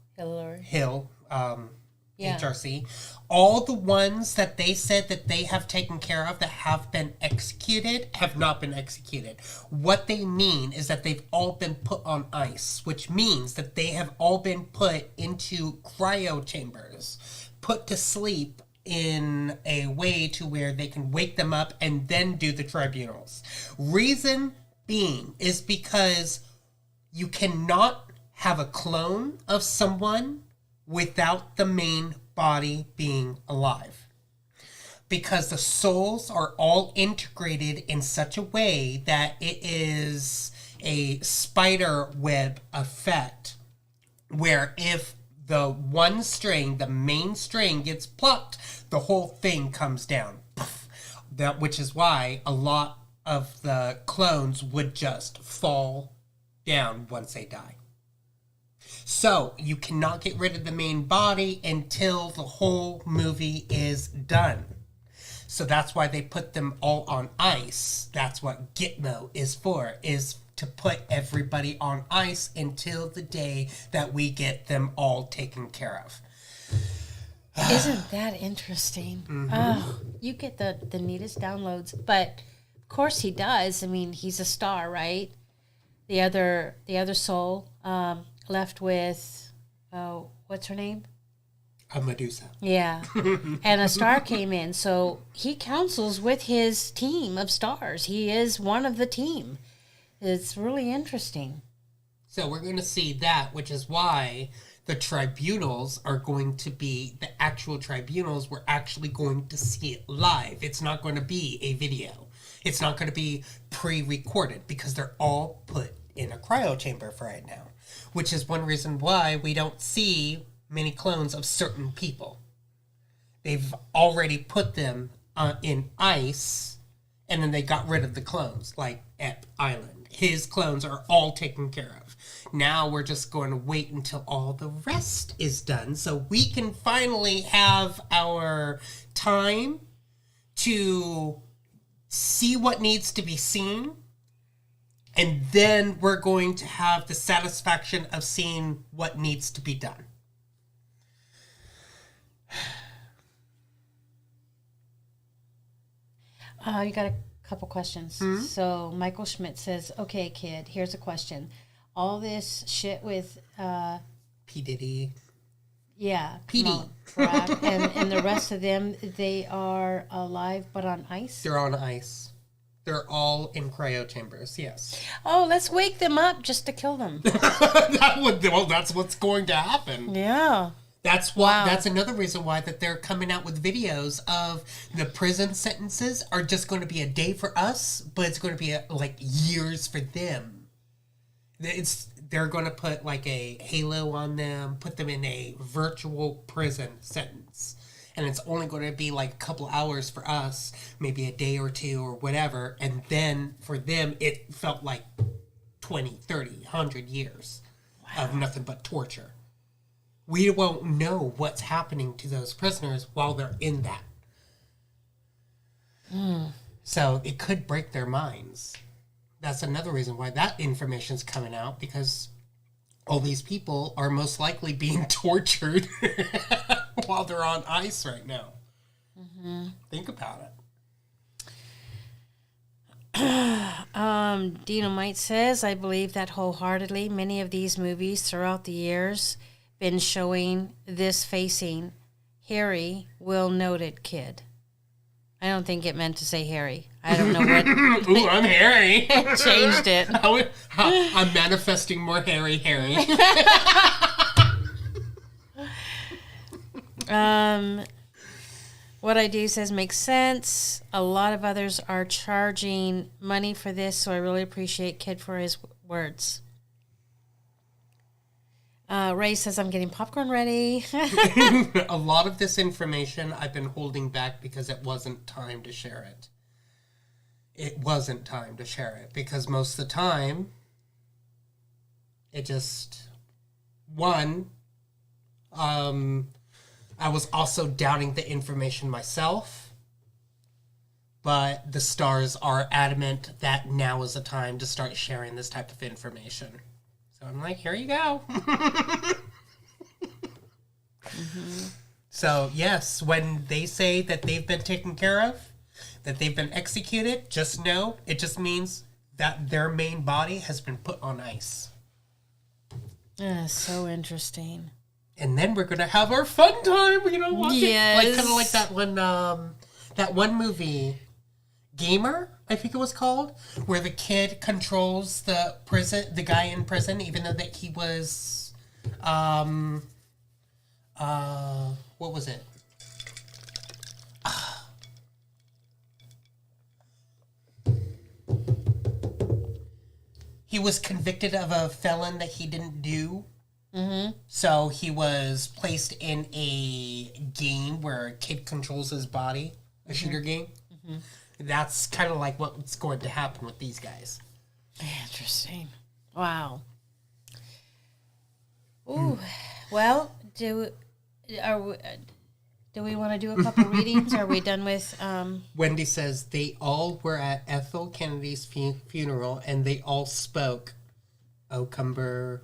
HRC. All the ones that they said that they have taken care of that have been executed have not been executed. What they mean is that they've all been put on ice, which means that they have all been put into cryo chambers, put to sleep in a way to where they can wake them up and then do the tribunals. Reason being is because you cannot have a clone of someone without the main body being alive, because the souls are all integrated in such a way that it is a spider web effect, where if the one string, the main string, gets plucked, the whole thing comes down. Which is why a lot of the clones would just fall down once they die. So, you cannot get rid of the main body until the whole movie is done. So that's why they put them all on ice. That's what Gitmo is for, is to put everybody on ice until the day that we get them all taken care of. Isn't that interesting? Mm-hmm. Oh, you get the neatest downloads. But, of course he does. I mean, he's a star, right? The other soul... left with, what's her name? A Medusa. Yeah. And a star came in. So he counsels with his team of stars. He is one of the team. It's really interesting. So we're going to see that, which is why the tribunals are going to be, the actual tribunals, we're actually going to see it live. It's not going to be a video. It's not going to be pre-recorded, because they're all put in a cryo chamber for right now. Which is one reason why we don't see many clones of certain people. They've already put them in ice, and then they got rid of the clones, like Ep Island. His clones are all taken care of. Now we're just going to wait until all the rest is done, so we can finally have our time to see what needs to be seen. And then we're going to have the satisfaction of seeing what needs to be done. You got a couple questions. Mm-hmm. So Michael Schmidt says, okay, kid, here's a question. All this shit with... P. Diddy. Yeah. PD. And the rest of them, they are alive but on ice? They're on ice. They're all in cryo chambers, yes. Oh, let's wake them up just to kill them. That's what's going to happen. Yeah. That's why. Wow. That's another reason why that they're coming out with videos of the prison sentences are just going to be a day for us, but it's going to be like years for them. They're going to put like a halo on them, put them in a virtual prison sentence. And it's only going to be like a couple hours for us, maybe a day or two or whatever. And then for them, it felt like 20, 30, 100 years of nothing but torture. We won't know what's happening to those prisoners while they're in that. So it could break their minds. That's another reason why that information's coming out, because all these people are most likely being tortured while they're on ice right now. Mm-hmm. Think about it. Dynamite says, I believe that wholeheartedly. Many of these movies throughout the years been showing this facing. Harry will noted kid. I don't think it meant to say Harry. I don't know what. Ooh, I'm Harry. Changed it. I'm manifesting more Harry. What I do says makes sense. A lot of others are charging money for this, so I really appreciate Kidd for his words. Ray says, I'm getting popcorn ready. A lot of this information I've been holding back because it wasn't time to share it. It wasn't time to share it because most of the time, it just, I was also doubting the information myself, but the stars are adamant that now is the time to start sharing this type of information. So I'm like, here you go. Mm-hmm. So, yes, when they say that they've been taken care of, that they've been executed, just know it just means that their main body has been put on ice. So interesting. And then we're going to have our fun time, watch it. Like, kind of like that one movie, Gamer, I think it was called, where the kid controls the guy in prison, even though that he was, what was it? He was convicted of a felon that he didn't do. Mm-hmm. So he was placed in a game where a kid controls his body, a shooter game. Mm-hmm. That's kind of like what's going to happen with these guys. Interesting. Wow. Ooh. Well, do we want to do a couple readings? Are we done with... Wendy says they all were at Ethel Kennedy's funeral and they all spoke. Oh, cumber.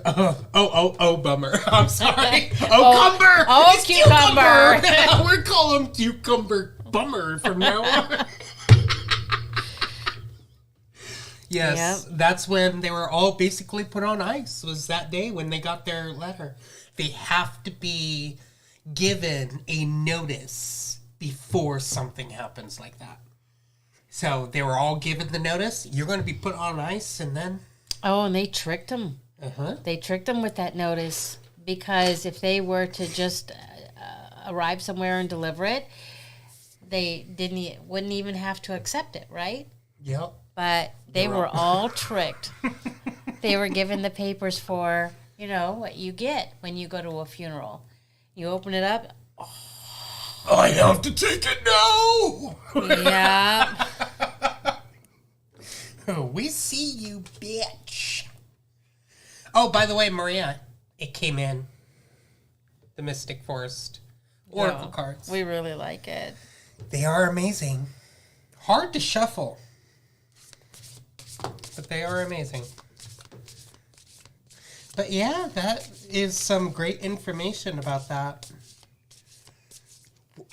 Oh, bummer. I'm sorry. Cumber. Oh, it's cucumber. We're calling him Cucumber Bummer from now on. Yes, yep. That's when they were all basically put on ice, was that day when they got their letter. They have to be given a notice before something happens like that. So they were all given the notice. You're going to be put on ice, and then... Oh, and they tricked them. Uh-huh. They tricked them with that notice, because if they were to just arrive somewhere and deliver it, they wouldn't even have to accept it, right? Yep. But they were all tricked. They were given the papers for, what you get when you go to a funeral. You open it up. Oh, I have to take it now. Yeah. We see you, bitch. Oh, by the way, Maria, it came in. The Mystic Forest Oracle cards. We really like it. They are amazing. Hard to shuffle. But they are amazing. But yeah, that is some great information about that.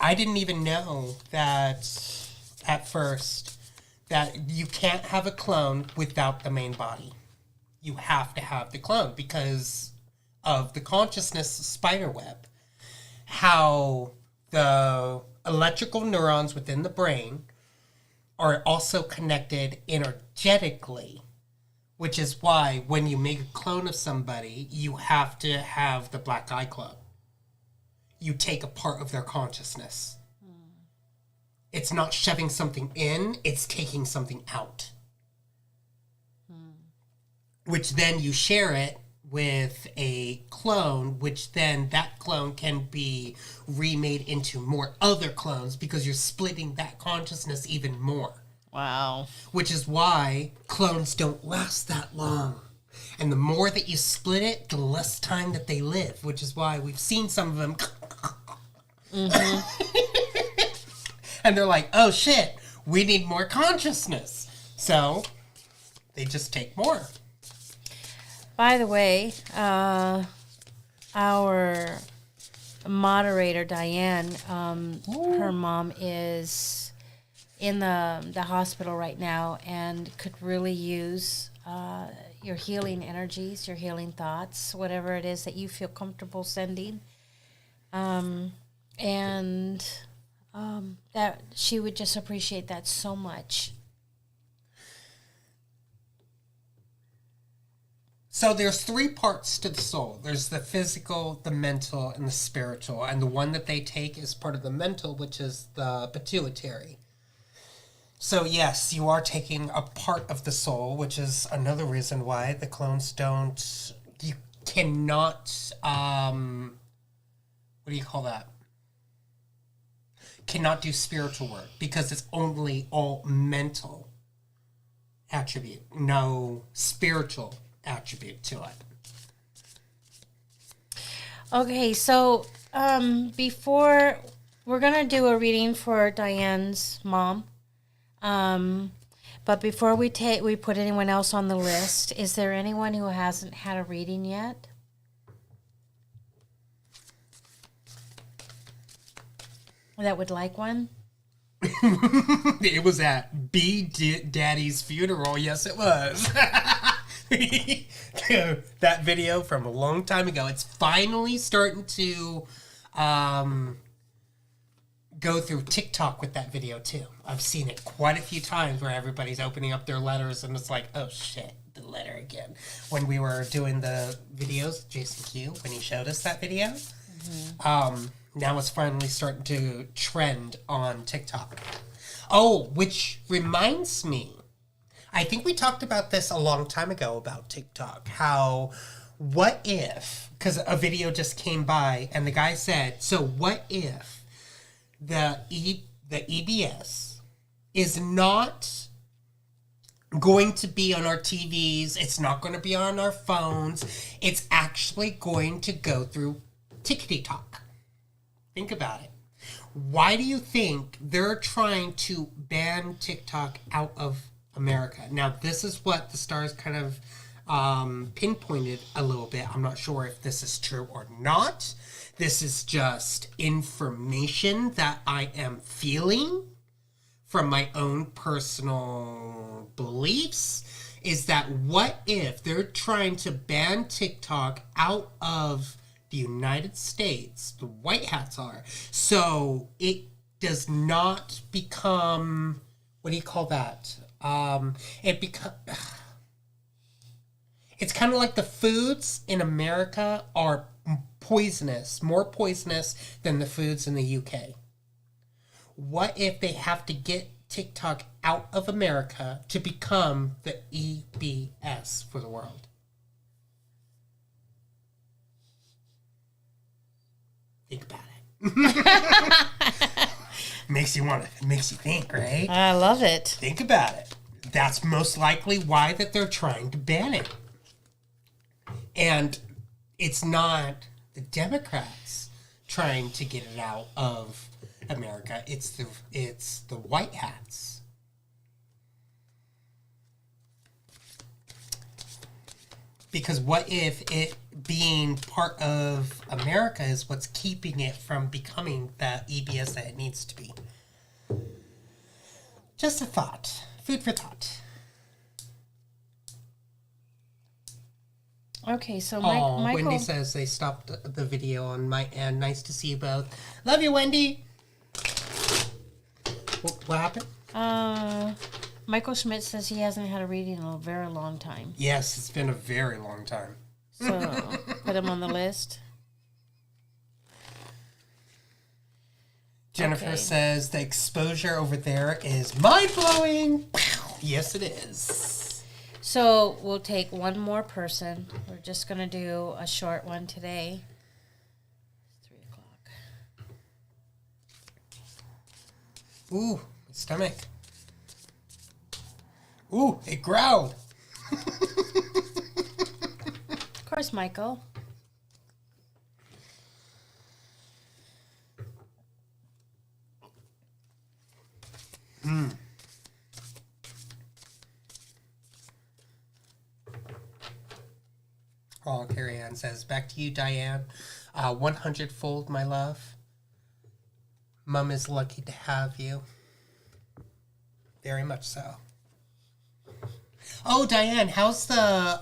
I didn't even know that at first that you can't have a clone without the main body. You have to have the clone because of the consciousness spiderweb. How the electrical neurons within the brain are also connected energetically, which is why when you make a clone of somebody, you have to have the Black Eye Club. You take a part of their consciousness. It's not shoving something in, it's taking something out. Which then you share it with a clone, which then that clone can be remade into more other clones because you're splitting that consciousness even more. Wow. Which is why clones don't last that long. And the more that you split it, the less time that they live, which is why we've seen some of them. And they're like, oh shit, we need more consciousness. So they just take more. By the way, our moderator, Diane, her mom is in the hospital right now and could really use your healing energies, your healing thoughts, whatever it is that you feel comfortable sending. That she would just appreciate that so much. So there's 3 parts to the soul. There's the physical, the mental, and the spiritual. And the one that they take is part of the mental, which is the pituitary. So yes, you are taking a part of the soul, which is another reason why the clones don't... You cannot... what do you call that? Cannot do spiritual work because it's only all mental attribute, no spiritual attribute to it. Okay, so before we're gonna do a reading for Diane's mom, but before we put anyone else on the list, is there anyone who hasn't had a reading yet? That would like one? It was at Daddy's funeral. Yes, it was. That video from a long time ago. It's finally starting to go through TikTok with that video, too. I've seen it quite a few times where everybody's opening up their letters and it's like, oh, shit, the letter again. When we were doing the videos, Jason Q, when he showed us that video, now it's finally starting to trend on TikTok. Oh, which reminds me, I think we talked about this a long time ago about TikTok. How, what if, because a video just came by and the guy said, so what if the EBS is not going to be on our TVs, it's not going to be on our phones, it's actually going to go through TikTok. Think about it. Why do you think they're trying to ban TikTok out of America? Now, this is what the stars kind of pinpointed a little bit. I'm not sure if this is true or not. This is just information that I am feeling from my own personal beliefs. Is that what if they're trying to ban TikTok out of the United States, the white hats are, so it does not become, what do you call that? It's kind of like the foods in America are poisonous, more poisonous than the foods in the UK. What if they have to get TikTok out of America to become the EBS for the world? Think about it. Makes you think, right? I love it. Think about it. That's most likely why that they're trying to ban it. And it's not the Democrats trying to get it out of America. It's the white hats. Because what if it being part of America is what's keeping it from becoming the EBS that it needs to be? Just a thought. Food for thought. Okay, so Michael... Wendy says they stopped the video on my end. Nice to see you both. Love you, Wendy. What happened? Michael Schmidt says he hasn't had a reading in a very long time. Yes, it's been a very long time. So, put him on the list. Jennifer says the exposure over there is mind-blowing. Yes, it is. So, we'll take one more person. We're just going to do a short one today. 3 o'clock. Ooh, my stomach. Ooh, it growled. Of course, Michael. Oh, Carrie Ann says, back to you, Diane. 100-fold, my love. Mom is lucky to have you. Very much so. Oh, Diane, how's the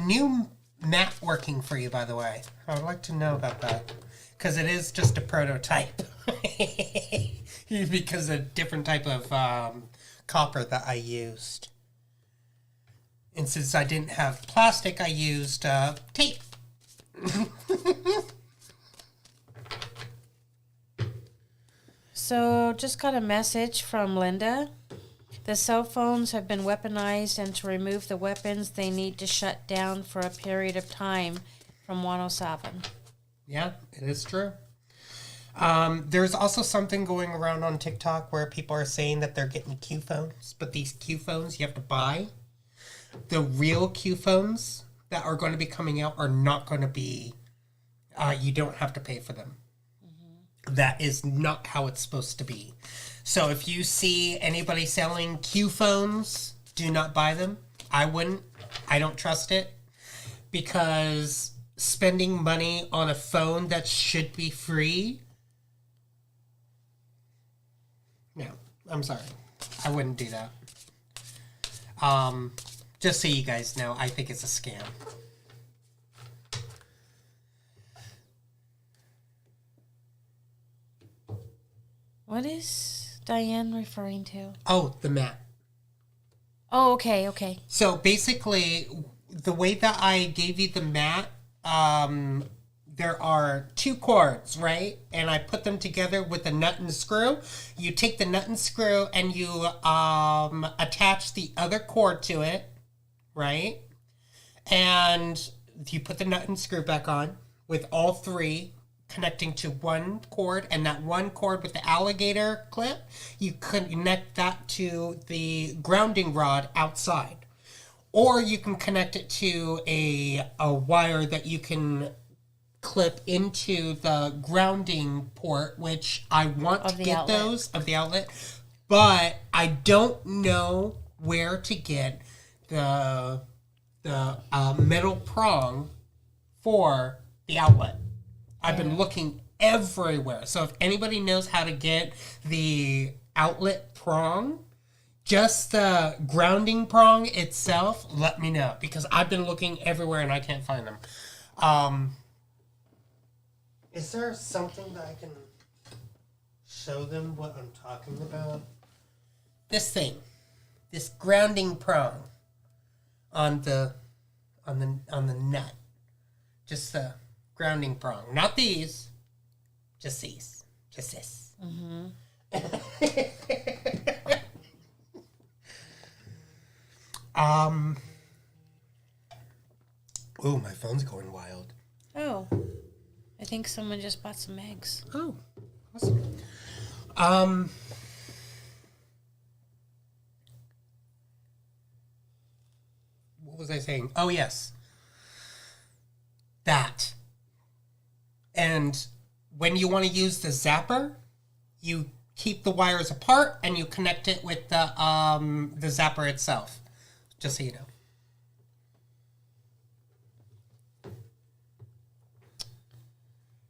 new mat working for you, by the way? I would like to know about that. Because it is just a prototype. Because a different type of copper that I used. And since I didn't have plastic, I used tape. So, just got a message from Linda. The cell phones have been weaponized, and to remove the weapons, they need to shut down for a period of time from 107. Yeah, it is true. There's also something going around on TikTok where people are saying that they're getting Q phones, but these Q phones you have to buy. The real Q phones that are going to be coming out are not going to be, you don't have to pay for them. Mm-hmm. That is not how it's supposed to be. So if you see anybody selling Q phones, do not buy them. I wouldn't. I don't trust it. Because spending money on a phone that should be free, no, I'm sorry. I wouldn't do that. Just so you guys know, I think it's a scam. What is Diane referring to? Oh, the mat. Oh, okay. So basically, the way that I gave you the mat, there are 2 cords, right? And I put them together with a nut and screw. You take the nut and screw and you attach the other cord to it, right? And you put the nut and screw back on with all 3 connecting to one cord, and that one cord with the alligator clip, you connect that to the grounding rod outside. Or you can connect it to a wire that you can clip into the grounding port, which I want to get those of the outlet, but I don't know where to get the metal prong for the outlet. I've been looking everywhere. So if anybody knows how to get the outlet prong, just the grounding prong itself, let me know. Because I've been looking everywhere and I can't find them. Is there something that I can show them what I'm talking about? This thing. This grounding prong on the nut. Just the grounding prong. Not these. Just these. Just this. Mm-hmm. Oh, my phone's going wild. Oh. I think someone just bought some eggs. Oh, awesome. What was I saying? Oh, yes. That. And when you want to use the zapper, you keep the wires apart and you connect it with the zapper itself. Just so you know.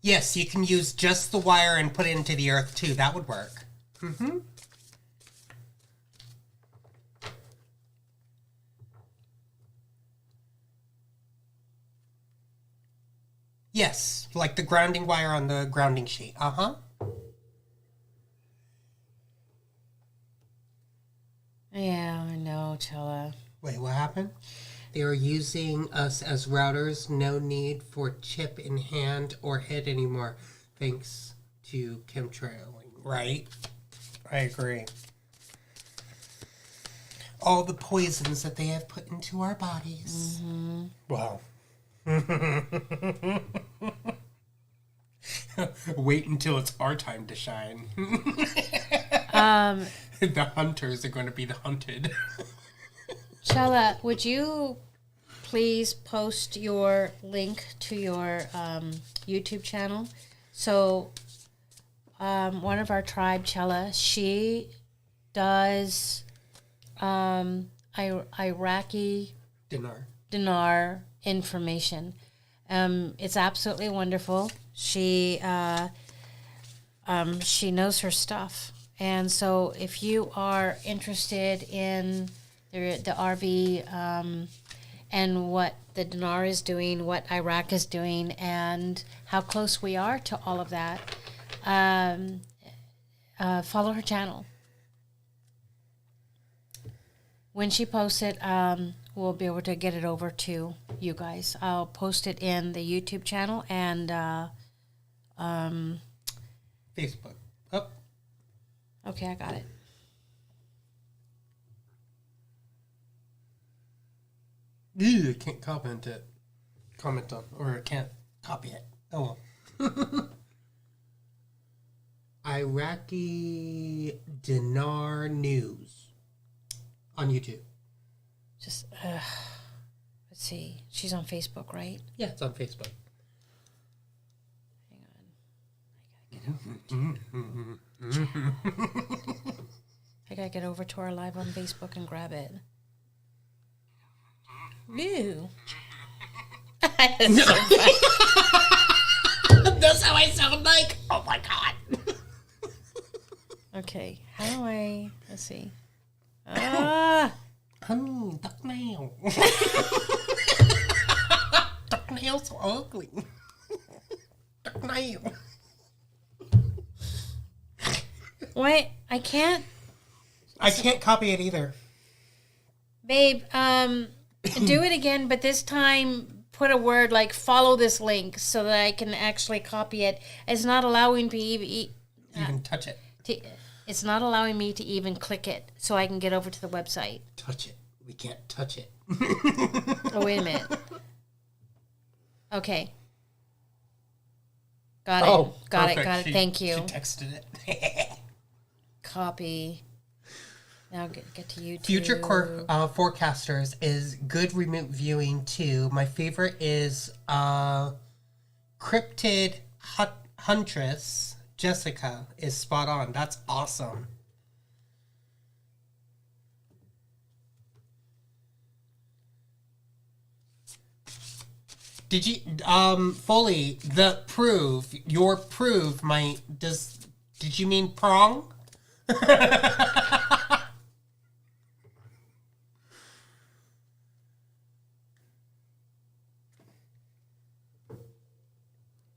Yes, you can use just the wire and put it into the earth too. That would work. Mm-hmm. Yes, like the grounding wire on the grounding sheet. Uh-huh. Yeah, I know, Chilla. Wait, what happened? They are using us as routers. No need for chip in hand or head anymore. Thanks to chemtrailing. Right? I agree. All the poisons that they have put into our bodies. Mm-hmm. Wow. Wait until it's our time to shine. The hunters are going to be the hunted. Chella, would you please post your link to your YouTube channel? So, one of our tribe, Chella, she does Iraqi dinar information. It's absolutely wonderful. She knows her stuff, and so if you are interested in the RV and what the dinar is doing, what Iraq is doing, and how close we are to all of that, follow her channel. When she posts it, we'll be able to get it over to you guys. I'll post it in the YouTube channel and Facebook. Oh. Okay, I got it. Ew, I can't comment on, or I can't copy it. Oh well. Iraqi dinar news on YouTube. Just, let's see. She's on Facebook, right? Yeah, it's on Facebook. Hang on. I gotta get over to her live on Facebook and grab it. Ew. That's so funny. That's how I sound like. Oh my god. Okay, how do I? Let's see. Honey, duck nail. Duck nail's so ugly. Duck nail. Wait, I can't. I can't copy it either. Babe, do it again, but this time put a word like follow this link so that I can actually copy it. It's not allowing me even touch it. It's not allowing me to even click it so I can get over to the website. Touch it. We can't touch it. Oh, wait a minute. Okay. Got it. Oh, got perfect. it. Thank you. She texted it. Copy. Now get to YouTube. Future forecasters is good remote viewing too. My favorite is Cryptid Huntress. Jessica is spot on. That's awesome. Did you Foley, your prove did you mean prong?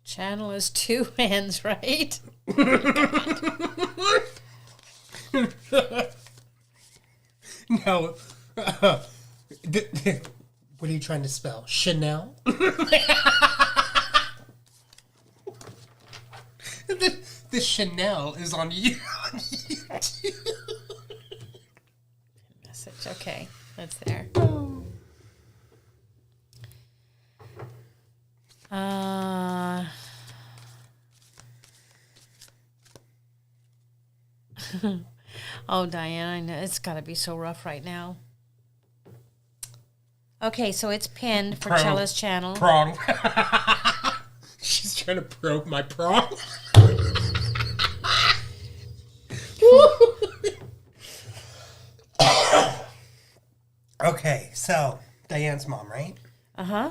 Channel is two hands, right? No. What are you trying to spell? Chanel? the Chanel is on you. Message. Okay, that's there. Oh, Diane, I know it's got to be so rough right now. Okay, so it's pinned for Chella's channel. Prong. She's trying to probe my prong. Okay, so Diane's mom, right? Uh-huh.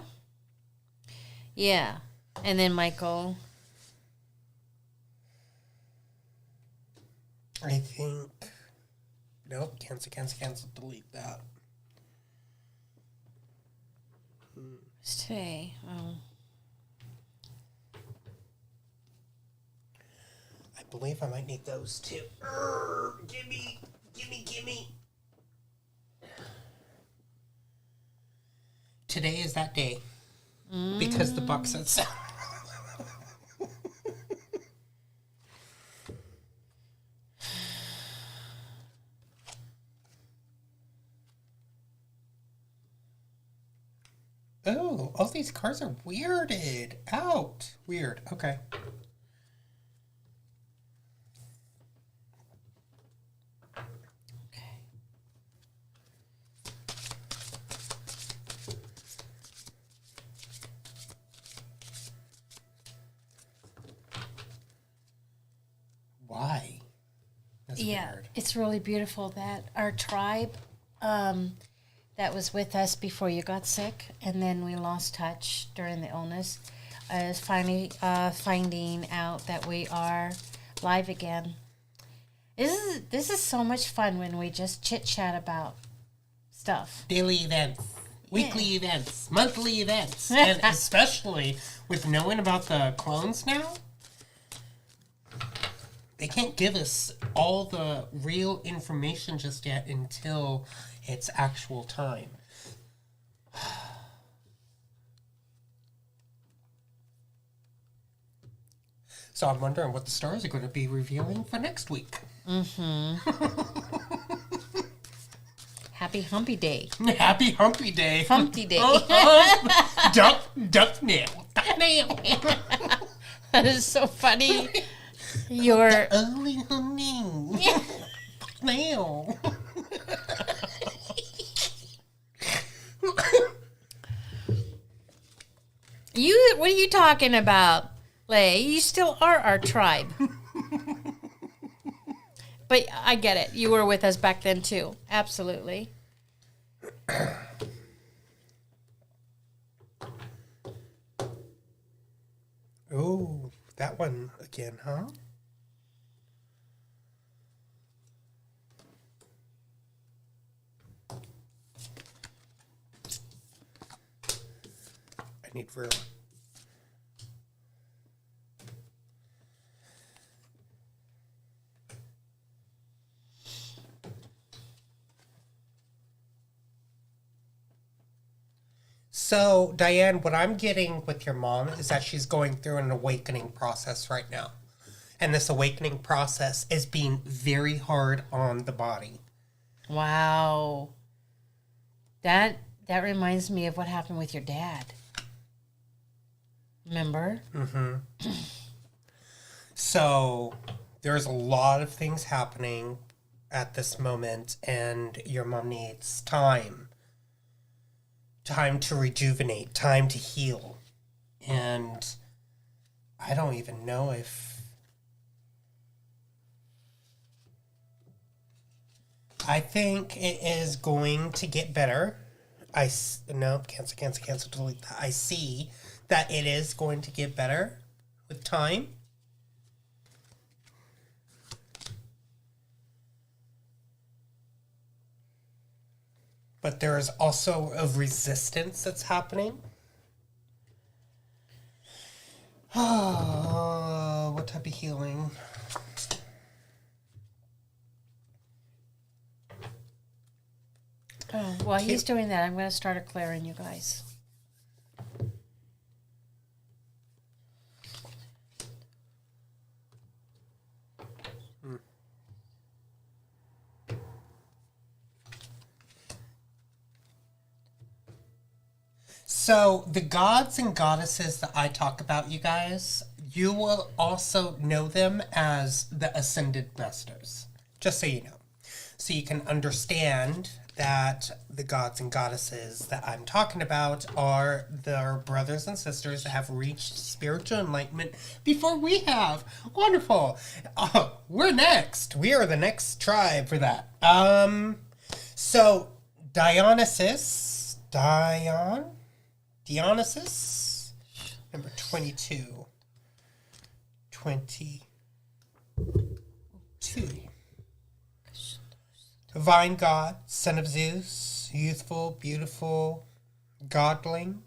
Yeah. And then Michael. I think... Nope, cancel, delete that. It's today. Oh. I believe I might need those too. Gimme. today is that day. Because the book said so. Oh, all these cards are weirded out. Weird. Okay. Why? That's weird. It's really beautiful that our tribe that was with us before you got sick, and then we lost touch during the illness, is finally finding out that we are live again. This is so much fun when we just chit-chat about stuff. Daily events, weekly events, monthly events, and especially with knowing about the clones now, they can't give us all the real information just yet until it's actual time. So I'm wondering what the stars are going to be revealing for next week. Mm-hmm. Happy Humpy Day. Happy Humpy Day. Humpty Day. Duck nail. Duck nail. That is so funny. You're ugly honey. Nail. What are you talking about, Lay? You still are our tribe. But I get it. You were with us back then too. Absolutely. Oh, that one again, huh? I need room. So, Diane, what I'm getting with your mom is that she's going through an awakening process right now. And this awakening process is being very hard on the body. Wow. That reminds me of what happened with your dad. Remember? Mm-hmm. So, there's a lot of things happening at this moment, and your mom needs time. Time to rejuvenate, time to heal. And I don't even know if... I think it is going to get better. No, cancel, delete that. I see that it is going to get better with time. But there is also a resistance that's happening. Oh, what type of healing? Oh, while he's doing that, I'm going to start a clearing, you guys. So, the gods and goddesses that I talk about, you guys, you will also know them as the Ascended Masters. Just so you know. So you can understand that the gods and goddesses that I'm talking about are their brothers and sisters that have reached spiritual enlightenment before we have. Wonderful. We're next. We are the next tribe for that. So, Dionysus, number 22. 22. Divine God, son of Zeus, youthful, beautiful, godling.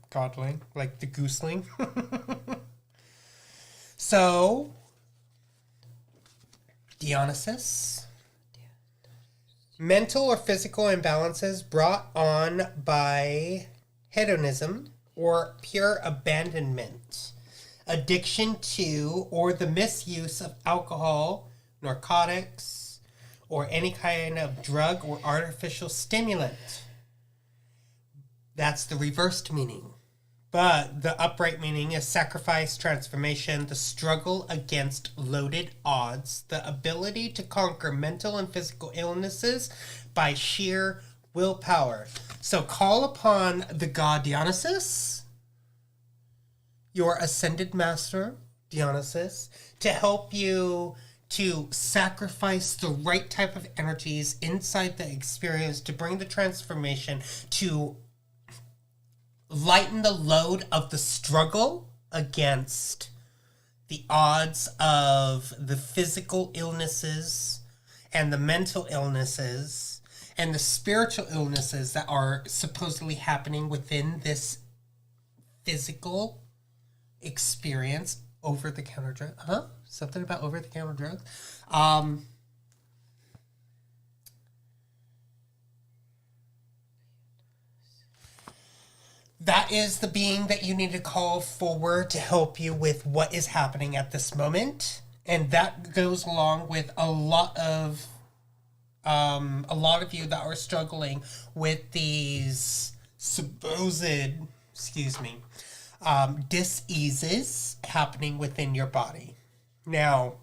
Godling, like the gooseling. So, Dionysus. Mental or physical imbalances brought on by hedonism, or pure abandonment, addiction to or the misuse of alcohol, narcotics, or any kind of drug or artificial stimulant. That's the reversed meaning. But the upright meaning is sacrifice, transformation, the struggle against loaded odds, the ability to conquer mental and physical illnesses by sheer willpower. So call upon the god Dionysus, your ascended master, Dionysus, to help you to sacrifice the right type of energies inside the experience to bring the transformation, to lighten the load of the struggle against the odds of the physical illnesses and the mental illnesses and the spiritual illnesses that are supposedly happening within this physical experience. Over-the-counter drug. Something about over-the-counter drugs. That is the being that you need to call forward to help you with what is happening at this moment. And that goes along with a lot of you that are struggling with these supposed, diseases happening within your body. Now,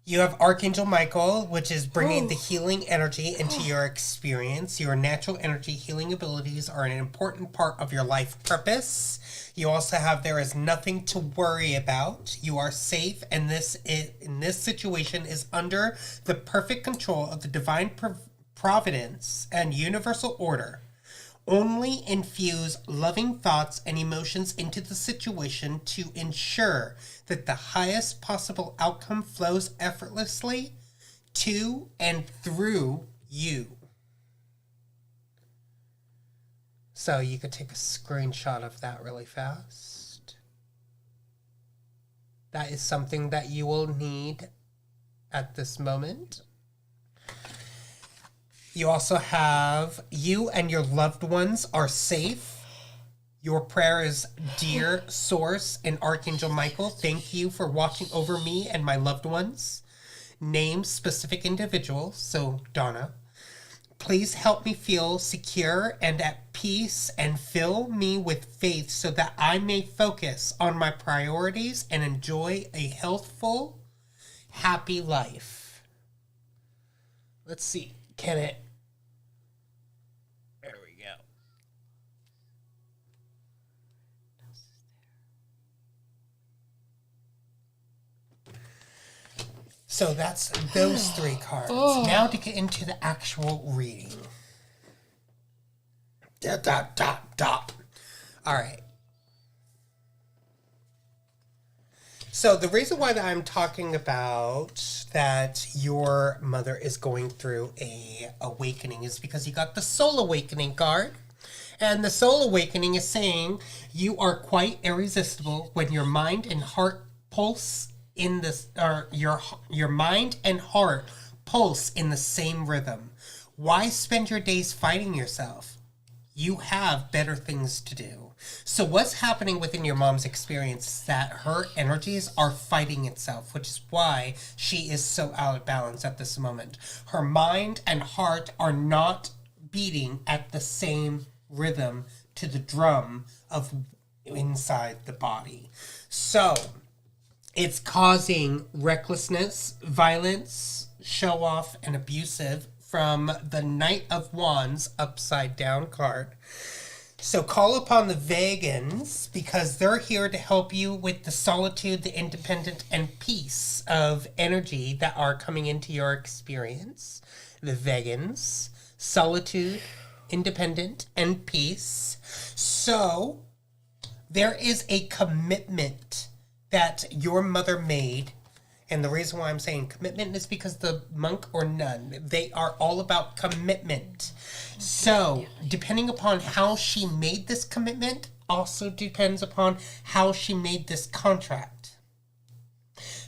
you have Archangel Michael, which is bringing the healing energy into your experience. Your natural energy healing abilities are an important part of your life purpose. You also have there is nothing to worry about. You are safe, and this situation is under the perfect control of the divine providence and universal order. Only infuse loving thoughts and emotions into the situation to ensure that the highest possible outcome flows effortlessly to and through you. So you could take a screenshot of that really fast. That is something that you will need at this moment. You also have you and your loved ones are safe. Your prayer is, dear Source and Archangel Michael, thank you for watching over me and my loved ones. Name specific individuals, so Donna. Please help me feel secure and at peace and fill me with faith so that I may focus on my priorities and enjoy a healthful, happy life. Let's see. Can it? There we go. So that's those three cards. Now to get into the actual reading. All right. So the reason why that I'm talking about that your mother is going through a awakening is because you got the Soul Awakening card. And the Soul Awakening is saying you are quite irresistible when your mind and heart pulse in this, or your mind and heart pulse in the same rhythm. Why spend your days fighting yourself? You have better things to do. So what's happening within your mom's experience is that her energies are fighting itself, which is why she is so out of balance at this moment. Her mind and heart are not beating at the same rhythm to the drum of inside the body. So it's causing recklessness, violence, show off, and abusive from the Knight of Wands upside down card. So call upon the vegans because they're here to help you with the solitude, the independent, and peace of energy that are coming into your experience. The vegans, solitude, independent, and peace. So there is a commitment that your mother made. And the reason why I'm saying commitment is because the monk or nun, they are all about commitment. So, depending upon how she made this commitment, also depends upon how she made this contract.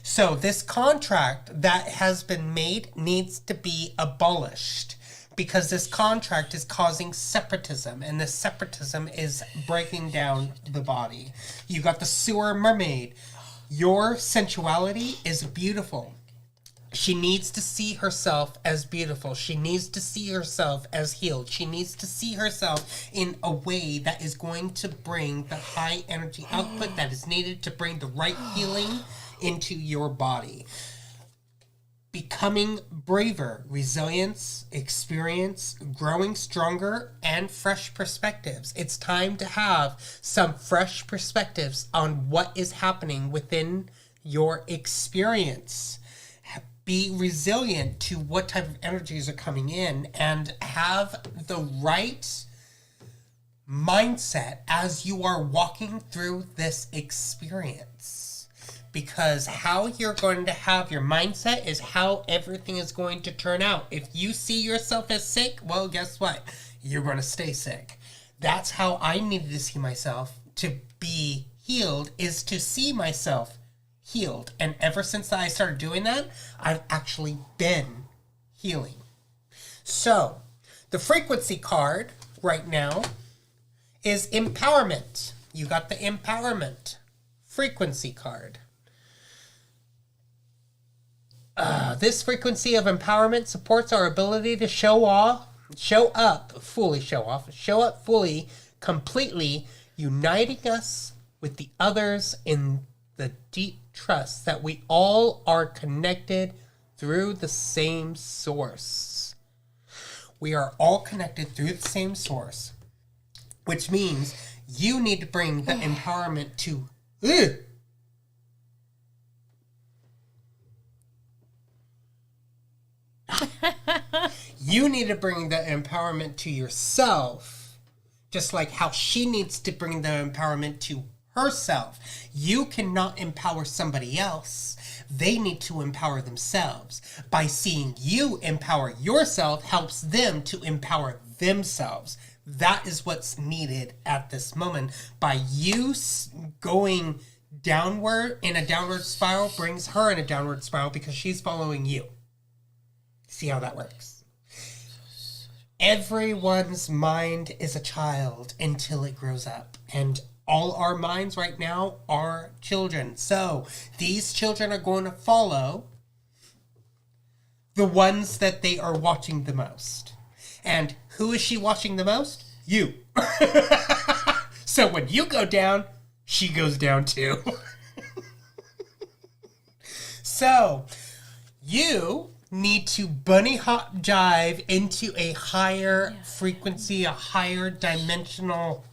So, this contract that has been made needs to be abolished because this contract is causing separatism, and this separatism is breaking down the body. You got the sewer mermaid. Your sensuality is beautiful. She needs to see herself as beautiful. She needs to see herself as healed. She needs to see herself in a way that is going to bring the high energy output that is needed to bring the right healing into your body. Becoming braver, resilience, experience, growing stronger, and fresh perspectives. It's time to have some fresh perspectives on what is happening within your experience. Be resilient to what type of energies are coming in and have the right mindset as you are walking through this experience. Because how you're going to have your mindset is how everything is going to turn out. If you see yourself as sick, well, guess what? You're going to stay sick. That's how I needed to see myself to be healed, is to see myself healed. And ever since I started doing that, I've actually been healing. So, the frequency card right now is empowerment. You got the empowerment frequency card. This frequency of empowerment supports our ability to show up fully, completely, uniting us with the others in the deep trust that we all are connected through the same source. We are all connected through the same source, which means you need to bring the empowerment to you need to bring the empowerment to yourself, just like how she needs to bring the empowerment to herself. You cannot empower somebody else. They need to empower themselves. By seeing you empower yourself helps them to empower themselves. That is what's needed at this moment. By you going downward in a downward spiral brings her in a downward spiral because she's following you. See how that works? Everyone's mind is a child until it grows up. And all our minds right now are children. So these children are going to follow the ones that they are watching the most. And who is she watching the most? You. So when you go down, she goes down too. So you need to bunny hop jive into a higher frequency, a higher dimensional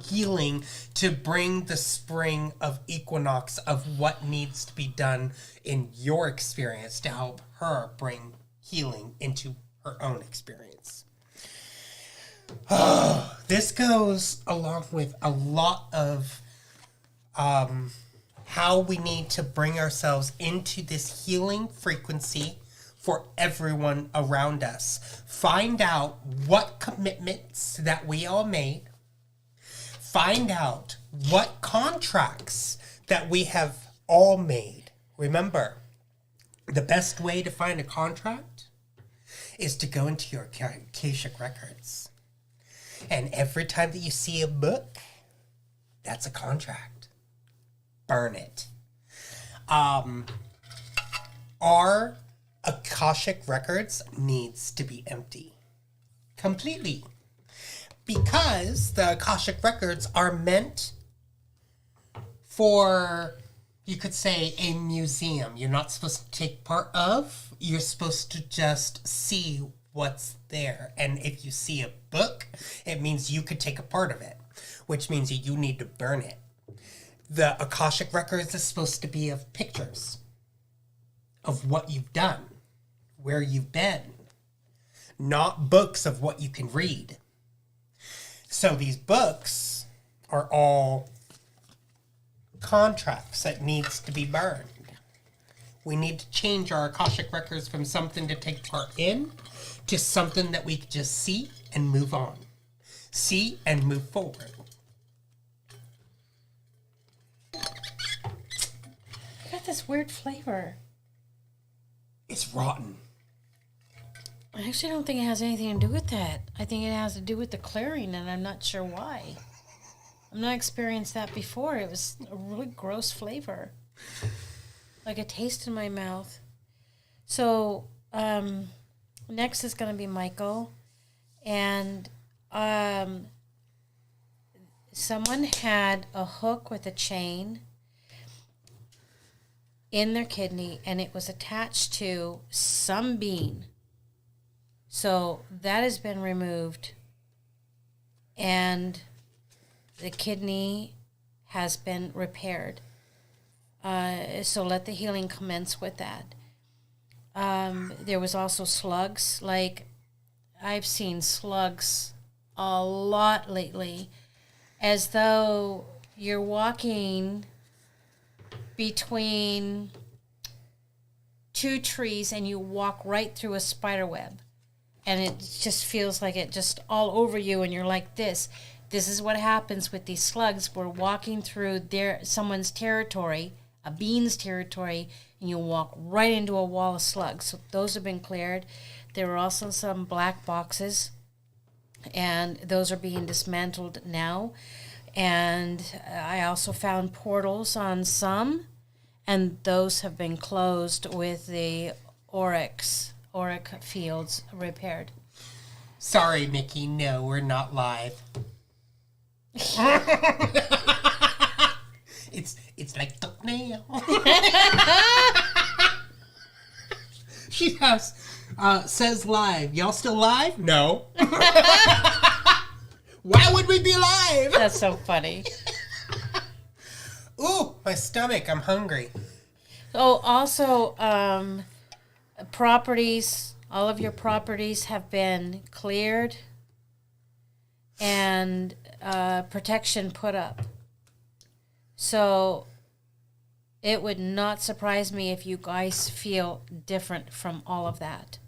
healing to bring the spring of equinox of what needs to be done in your experience to help her bring healing into her own experience. This goes along with a lot of how we need to bring ourselves into this healing frequency for everyone around us. Find out what commitments that we all made. Find out what contracts that we have all made. Remember, the best way to find a contract is to go into your Akashic records. And every time that you see a book, that's a contract. Burn it. Our Akashic records needs to be empty. Completely. Because the Akashic records are meant for, you could say, a museum. You're not supposed to take part of. You're supposed to just see what's there. And if you see a book, it means you could take a part of it, which means you need to burn it. The Akashic records is supposed to be of pictures of what you've done, where you've been, not books of what you can read. So these books are all contracts that needs to be burned. We need to change our Akashic records from something to take part in to something that we can just see and move on. See and move forward. I got this weird flavor. It's rotten. I actually don't think it has anything to do with that. I think it has to do with the clearing, and I'm not sure why. I've not experienced that before. It was a really gross flavor, like a taste in my mouth. So next is going to be Michael, and someone had a hook with a chain in their kidney, and it was attached to some bean. So that has been removed, and the kidney has been repaired. So let the healing commence with that. There was also slugs. Like, I've seen slugs a lot lately, as though you're walking between two trees and you walk right through a spider web. And it just feels like it just all over you, and you're like this. This is what happens with these slugs. We're walking through someone's territory, a bean's territory, and you walk right into a wall of slugs. So those have been cleared. There were also some black boxes, and those are being dismantled now. And I also found portals on some, and those have been closed with the auric fields repaired. Sorry, Mickey. No, we're not live. It's like thumbnail. She says live. Y'all still live? No. Why would we be live? That's so funny. Ooh, my stomach. I'm hungry. Oh, also, properties, all of your properties have been cleared and protection put up. So it would not surprise me if you guys feel different from all of that.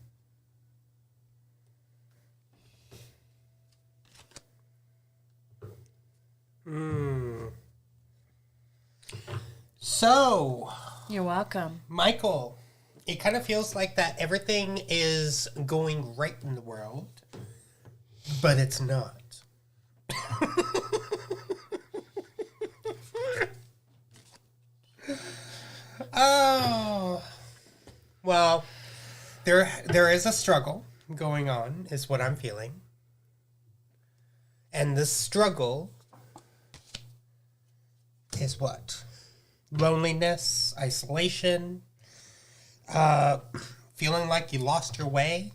So, you're welcome. Michael, it kind of feels like that everything is going right in the world, but it's not. Oh, well, there is a struggle going on, is what I'm feeling. And this struggle is what? Loneliness, isolation, feeling like you lost your way,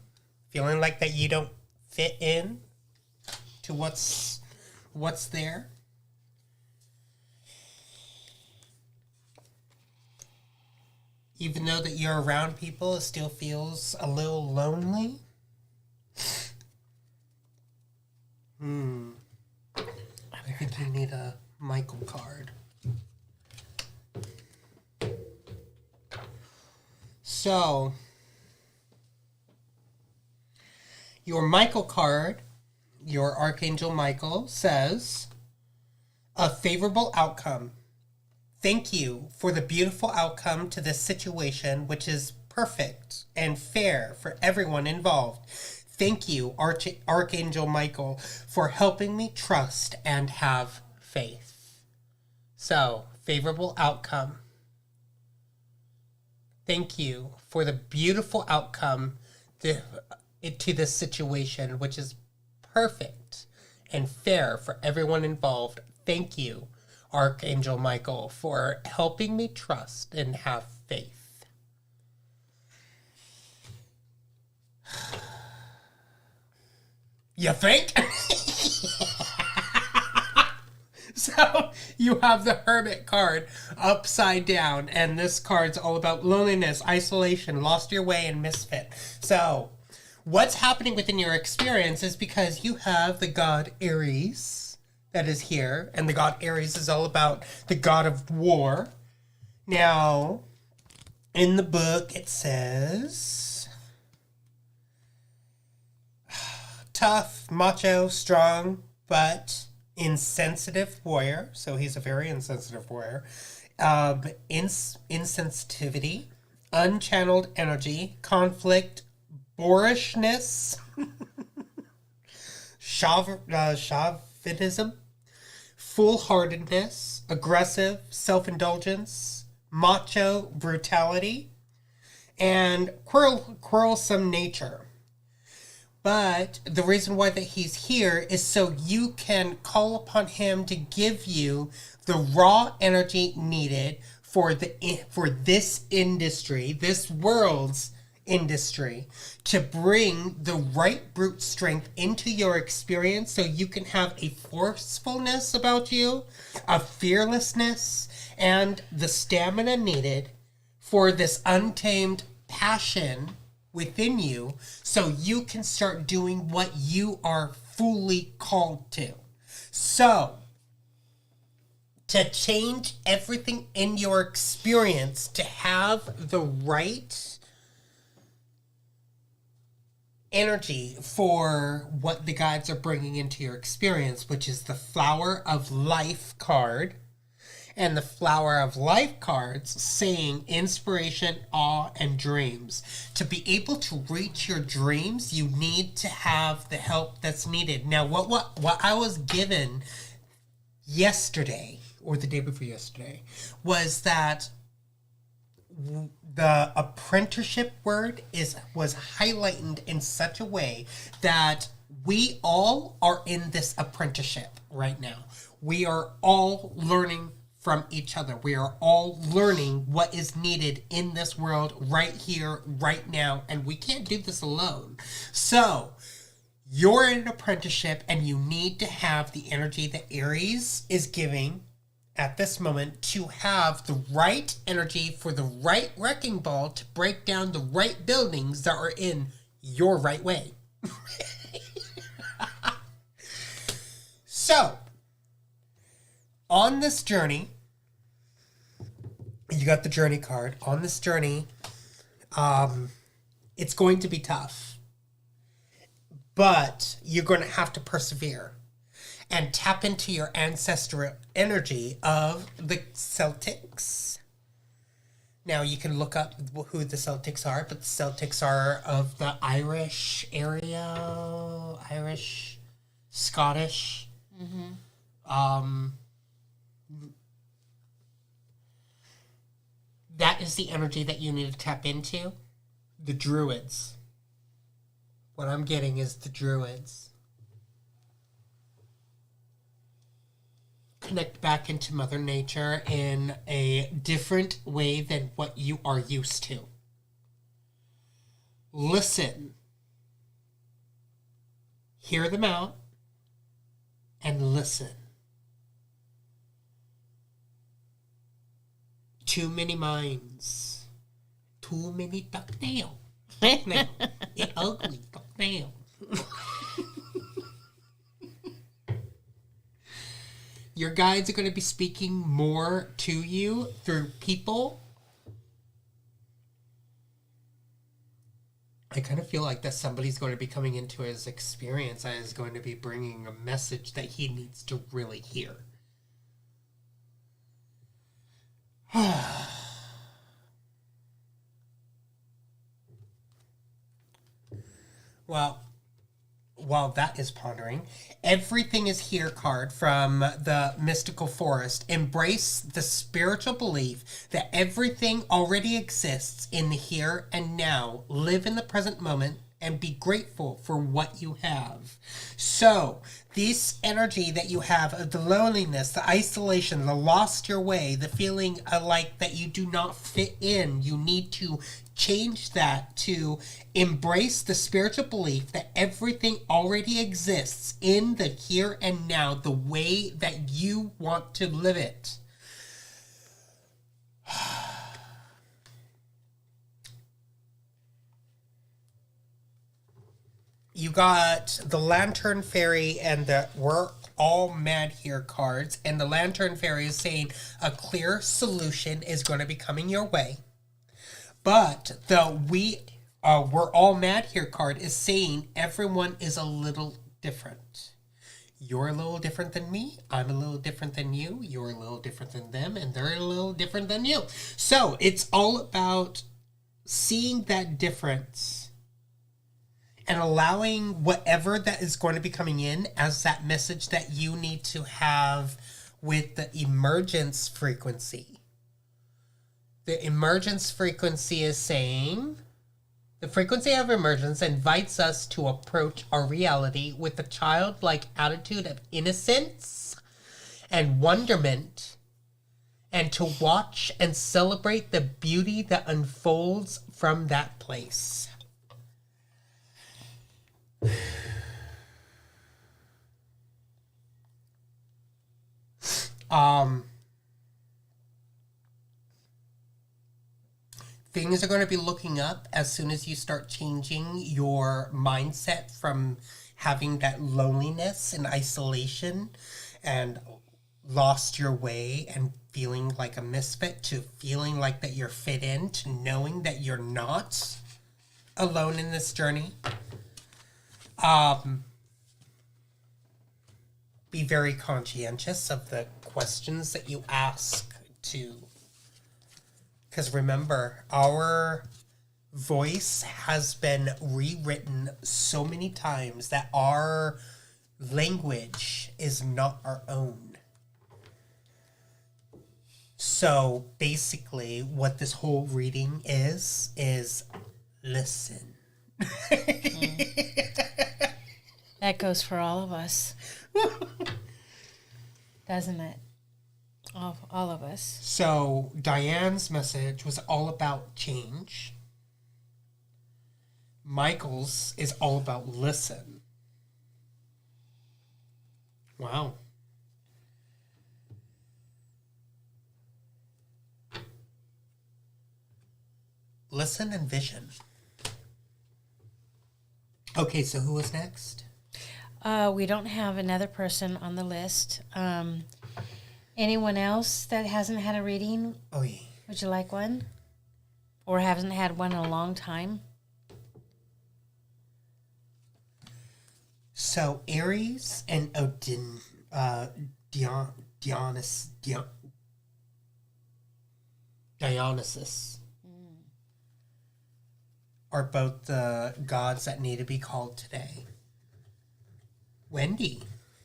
feeling like that you don't fit in to what's there. Even though that you're around people, it still feels a little lonely. I think you need a Michael card. So, your Michael card, your Archangel Michael, says, a favorable outcome. Thank you for the beautiful outcome to this situation, which is perfect and fair for everyone involved. Thank you, Archangel Michael, for helping me trust and have faith. So, favorable outcome. Thank you for the beautiful outcome to this situation, which is perfect and fair for everyone involved. Thank you, Archangel Michael, for helping me trust and have faith. You think? So you have the Hermit card upside down, and this card's all about loneliness, isolation, lost your way, and misfit. So what's happening within your experience is because you have the god Aries that is here, and the god Aries is all about the god of war. Now, in the book, it says, tough, macho, strong, but insensitive warrior. So he's a very insensitive warrior. Insensitivity, unchanneled energy, conflict, boorishness, chauvinism, foolhardiness, aggressive, self-indulgence, macho brutality, and quarrelsome nature. But the reason why that he's here is so you can call upon him to give you the raw energy needed for this industry, this world's industry, to bring the right brute strength into your experience so you can have a forcefulness about you, a fearlessness, and the stamina needed for this untamed passion within you so you can start doing what you are fully called to. So, to change everything in your experience, to have the right energy for what the guides are bringing into your experience, which is the Flower of Life card. And the Flower of Life cards saying inspiration, awe, and dreams. To be able to reach your dreams, you need to have the help that's needed. Now, what I was given yesterday, or the day before yesterday, was that the apprenticeship word was highlighted in such a way that we all are in this apprenticeship right now. We are all learning from each other. We are all learning what is needed in this world right here, right now, and we can't do this alone. So, you're in an apprenticeship and you need to have the energy that Aries is giving at this moment to have the right energy for the right wrecking ball to break down the right buildings that are in your right way. So, on this journey, you got the journey card. On this journey, it's going to be tough. But you're going to have to persevere and tap into your ancestral energy of the Celtics. Now, you can look up who the Celtics are, but the Celtics are of the Irish area, Irish, Scottish. Mm-hmm. That is the energy that you need to tap into. The Druids. What I'm getting is the Druids. Connect back into Mother Nature in a different way than what you are used to. Listen. Hear them out. And listen. Too many minds. Too many duck nail. It ugly duck nail. Your guides are going to be speaking more to you through people. I kind of feel like that somebody's going to be coming into his experience and is going to be bringing a message that he needs to really hear. Well, while that is pondering, everything is here card from the mystical forest. Embrace the spiritual belief that everything already exists in the here and now. Live in the present moment and be grateful for what you have. So, this energy that you have of the loneliness, the isolation, the lost your way, the feeling like that you do not fit in, you need to change that to embrace the spiritual belief that everything already exists in the here and now, the way that you want to live it. You got the Lantern Fairy and the We're All Mad Here cards. And the Lantern Fairy is saying a clear solution is going to be coming your way. But the We're All Mad Here card is saying everyone is a little different. You're a little different than me. I'm a little different than you. You're a little different than them. And they're a little different than you. So it's all about seeing that difference and allowing whatever that is going to be coming in as that message that you need to have with the emergence frequency. The emergence frequency is saying, the frequency of emergence invites us to approach our reality with a childlike attitude of innocence and wonderment, and to watch and celebrate the beauty that unfolds from that place. Things are going to be looking up as soon as you start changing your mindset from having that loneliness and isolation and lost your way and feeling like a misfit to feeling like that you're fit in, to knowing that you're not alone in this journey. Be very conscientious of the questions that you ask to, because remember, our voice has been rewritten so many times that our language is not our own. So basically what this whole reading is listen. That goes for all of us. Doesn't it? All of us. So Diane's message was all about change. Michael's is all about listen. Wow. Listen and vision. Okay, so who was next? We don't have another person on the list. Anyone else that hasn't had a reading? Oh, yeah. Would you like one? Or hasn't had one in a long time? So Aries and Odin, Dionysus are both the gods that need to be called today. Wendy,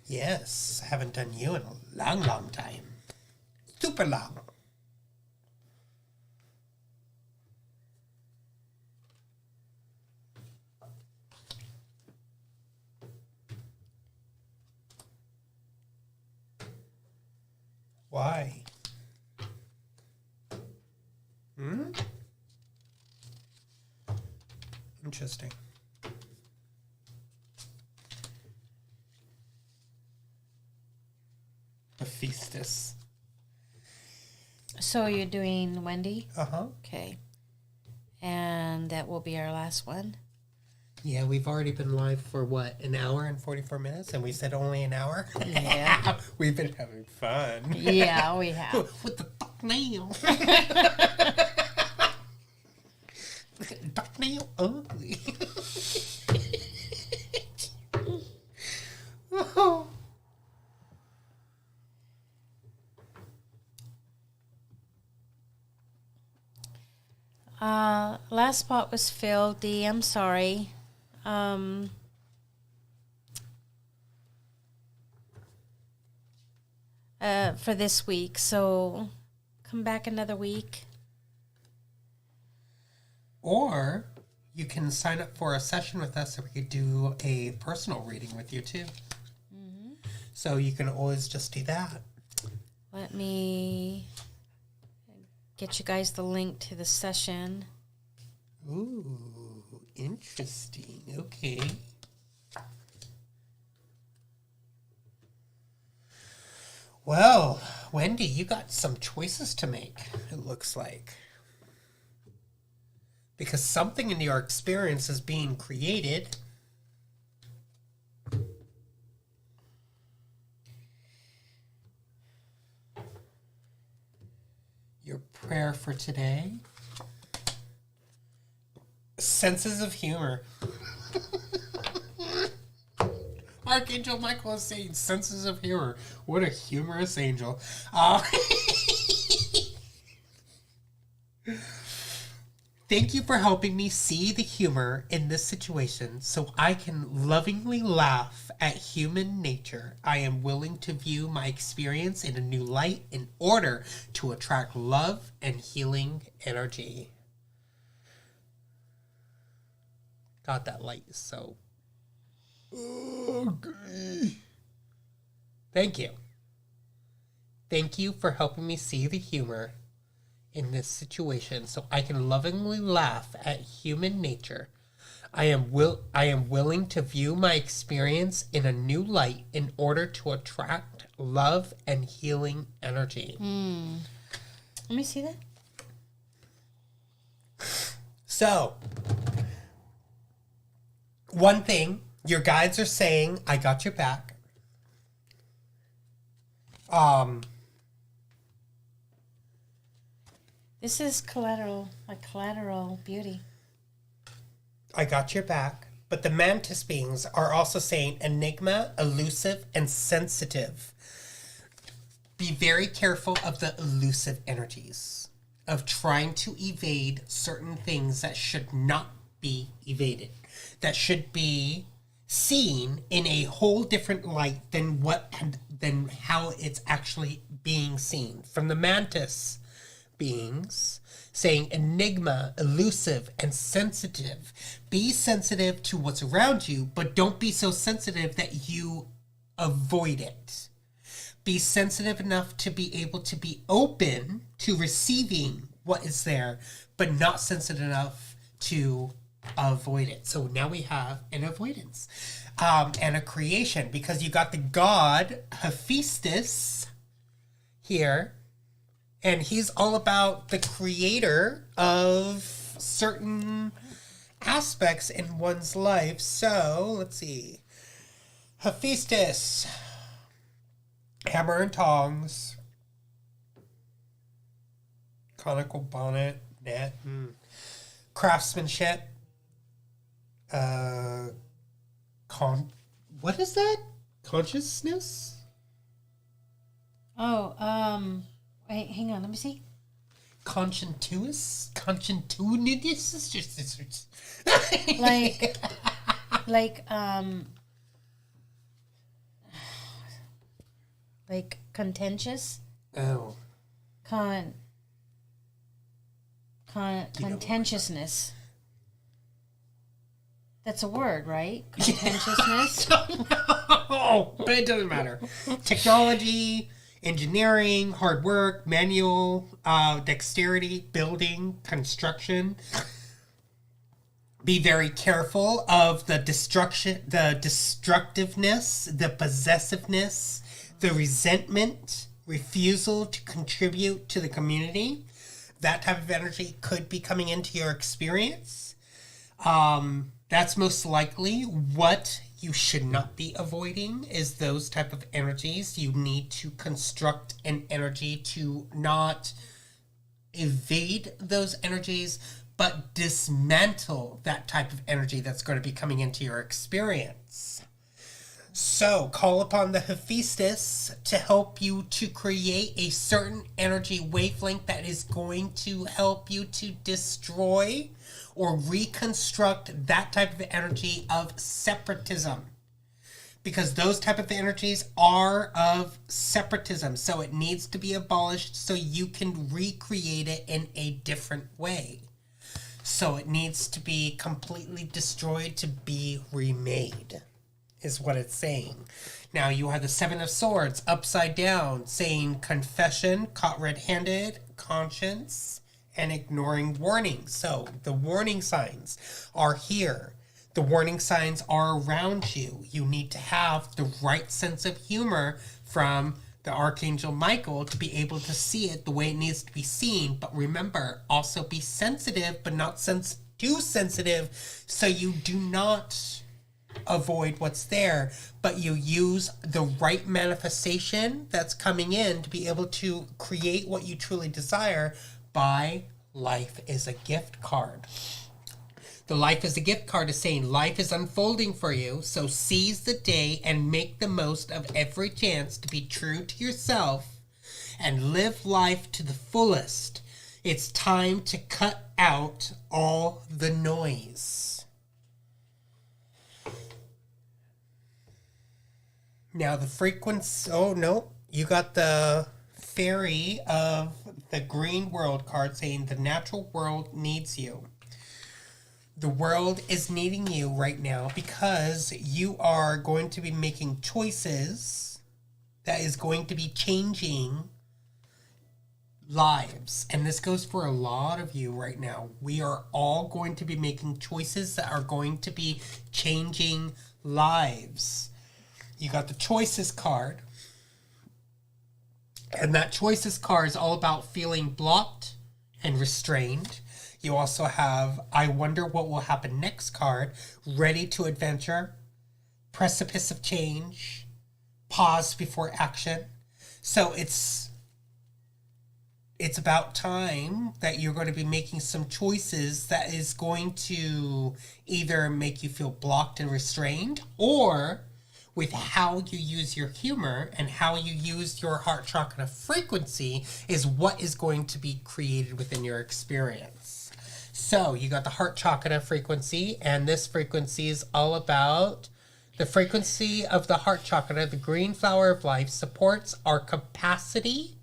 yes, haven't done you in a long, long time. Super long. Why? Interesting. Hephaestus. So you're doing Wendy? Uh-huh. Okay. And that will be our last one? Yeah, we've already been live for what, an hour and 44 minutes? And we said only an hour? Yeah. We've been having fun. Yeah, we have. What the fuck now? Fuck now? Ugly. Oh. Last spot was filled. Dee, I'm sorry. For this week, so come back another week. Or you can sign up for a session with us so we could do a personal reading with you too. Mm-hmm. So you can always just do that. Let me get you guys the link to the session. Ooh, interesting. Okay. Well, Wendy, you got some choices to make, it looks like. Because something in your experience is being created. Your prayer for today. Senses of humor. Archangel Michael is saying senses of humor. What a humorous angel. Thank you for helping me see the humor in this situation so I can lovingly laugh at human nature. I am willing to view my experience in a new light in order to attract love and healing energy. God, that light is so... Okay. Thank you. Thank you for helping me see the humor in this situation so I can lovingly laugh at human nature. I am willing to view my experience in a new light in order to attract love and healing energy. Let me see that. So, one thing, your guides are saying, I got your back. This is Collateral Beauty. I got your back. But the mantis beings are also saying enigma, elusive, and sensitive. Be very careful of the elusive energies, of trying to evade certain things that should not be evaded, that should be seen in a whole different light than how it's actually being seen. From the mantis beings saying enigma, elusive, and sensitive. Be sensitive to what's around you, but don't be so sensitive that you avoid it. Be sensitive enough to be able to be open to receiving what is there, but not sensitive enough to avoid it. So now we have an avoidance and a creation, because you got the god Hephaestus here, and he's all about the creator of certain aspects in one's life. So let's see. Hephaestus, hammer and tongs, conical bonnet, net, craftsmanship, what is that? Consciousness? Oh, wait, hang on, let me see. Conscientious? Like contentious? Oh. Contentiousness. That's a word, right? Contentiousness? No, but it doesn't matter. Technology, engineering, hard work, manual, dexterity, building, construction. Be very careful of the destructiveness, the possessiveness, the resentment, refusal to contribute to the community. That type of energy could be coming into your experience. That's most likely what you should not be avoiding, is those type of energies. You need to construct an energy to not evade those energies, but dismantle that type of energy that's going to be coming into your experience. So call upon the Hephaestus to help you to create a certain energy wavelength that is going to help you to destroy or reconstruct that type of energy of separatism. Because those type of energies are of separatism. So it needs to be abolished so you can recreate it in a different way. So it needs to be completely destroyed to be remade, is what it's saying. Now you have the Seven of Swords upside down, saying confession, caught red-handed, conscience, and ignoring warnings. So the warning signs are here. The warning signs are around you. You need to have the right sense of humor from the Archangel Michael to be able to see it the way it needs to be seen. But remember, also be sensitive, but not too sensitive, so you do not avoid what's there, but you use the right manifestation that's coming in to be able to create what you truly desire by life is a gift card. The life is a gift card is saying life is unfolding for you, so seize the day and make the most of every chance to be true to yourself and live life to the fullest. It's time to cut out all the noise. Now the frequency, oh no, you got the fairy of the green world card saying the natural world needs you. The world is needing you right now because you are going to be making choices that is going to be changing lives. And this goes for a lot of you right now. We are all going to be making choices that are going to be changing lives. You got the choices card. And that choices card is all about feeling blocked and restrained. You also have I wonder what will happen next card. Ready to adventure. Precipice of change. Pause before action. So it's about time that you're going to be making some choices that is going to either make you feel blocked and restrained, or with how you use your humor and how you use your heart chakra frequency is what is going to be created within your experience. So you got the heart chakra frequency, and this frequency is all about the frequency of the heart chakra. The green flower of life supports our capacity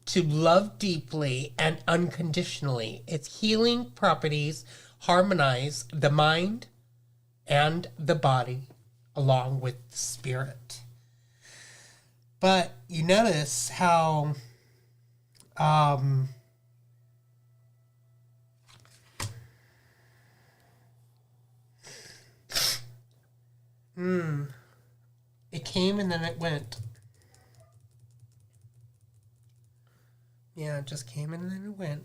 to love deeply and unconditionally. Its healing properties harmonize the mind and the body along with the spirit. But you notice how it came and then it went. Yeah, it just came and then it went.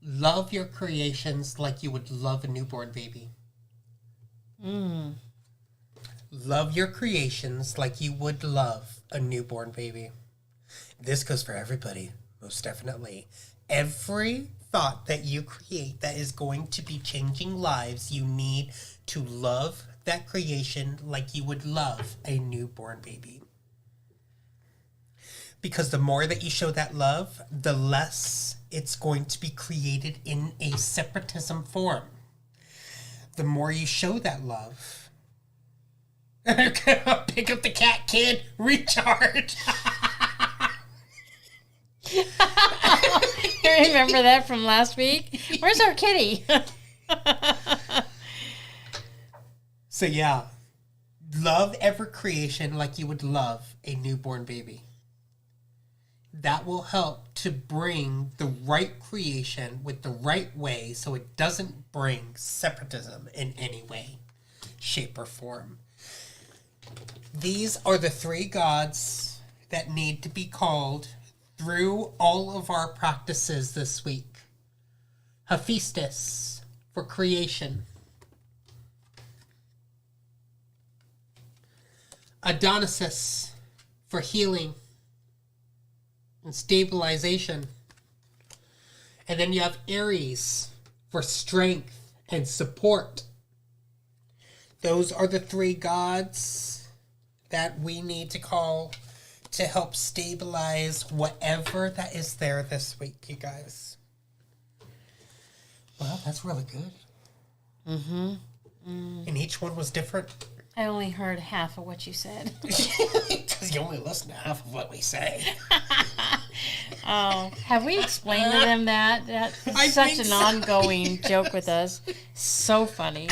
Love your creations like you would love a newborn baby. Love your creations like you would love a newborn baby. This goes for everybody. Most definitely. Every thought that you create that is going to be changing lives, you need to love that creation like you would love a newborn baby. Because the more that you show that love, the less it's going to be created in a separatism form. The more you show that love. Pick up the cat, kid. Recharge. You remember that from last week? Where's our kitty? So yeah, love every creation like you would love a newborn baby. That will help to bring the right creation with the right way so it doesn't bring separatism in any way, shape, or form. These are the three gods that need to be called through all of our practices this week. Hephaestus for creation. Dionysus for healing and stabilization. And then you have Aries for strength and support. Those are the three gods that we need to call to help stabilize whatever that is there this week, you guys. Well, that's really good. And each one was different. I only heard half of what you said. Because you only listen to half of what we say. Oh, have we explained to them that? That's such an ongoing joke with us. So funny.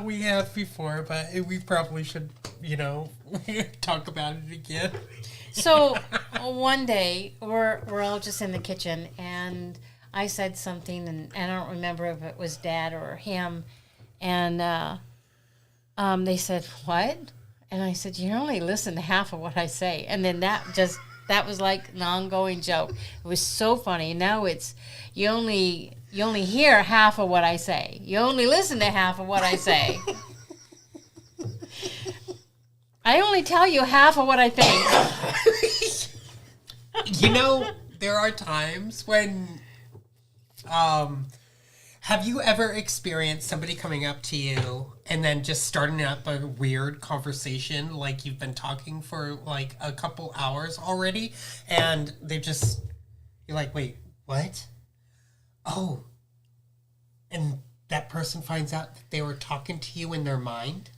We have before, but we probably should, talk about it again. So one day we're all just in the kitchen, and I said something, and I don't remember if it was Dad or him, and they said, "What?" And I said, "You only listen to half of what I say." And then that was like an ongoing joke. It was so funny. Now it's you only hear half of what I say. You only listen to half of what I say. I only tell you half of what I think. You know, there are times when, have you ever experienced somebody coming up to you and then just starting up a weird conversation, like you've been talking for like a couple hours already, and you're like, wait, what? Oh, and that person finds out that they were talking to you in their mind?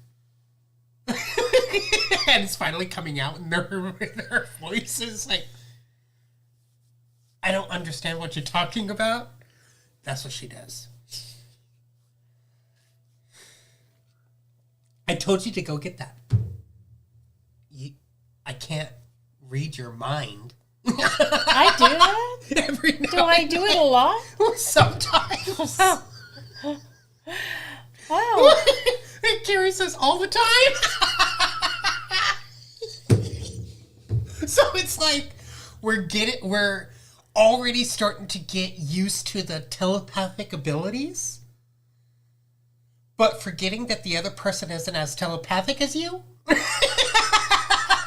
And it's finally coming out in their voices, like, I don't understand what you're talking about. That's what she does. I told you to go get that. I can't read your mind. I do that? Every night. Do I do it a lot? Sometimes. Wow. Wow. Carrie says all the time. So it's like we're already starting to get used to the telepathic abilities, but forgetting that the other person isn't as telepathic as you.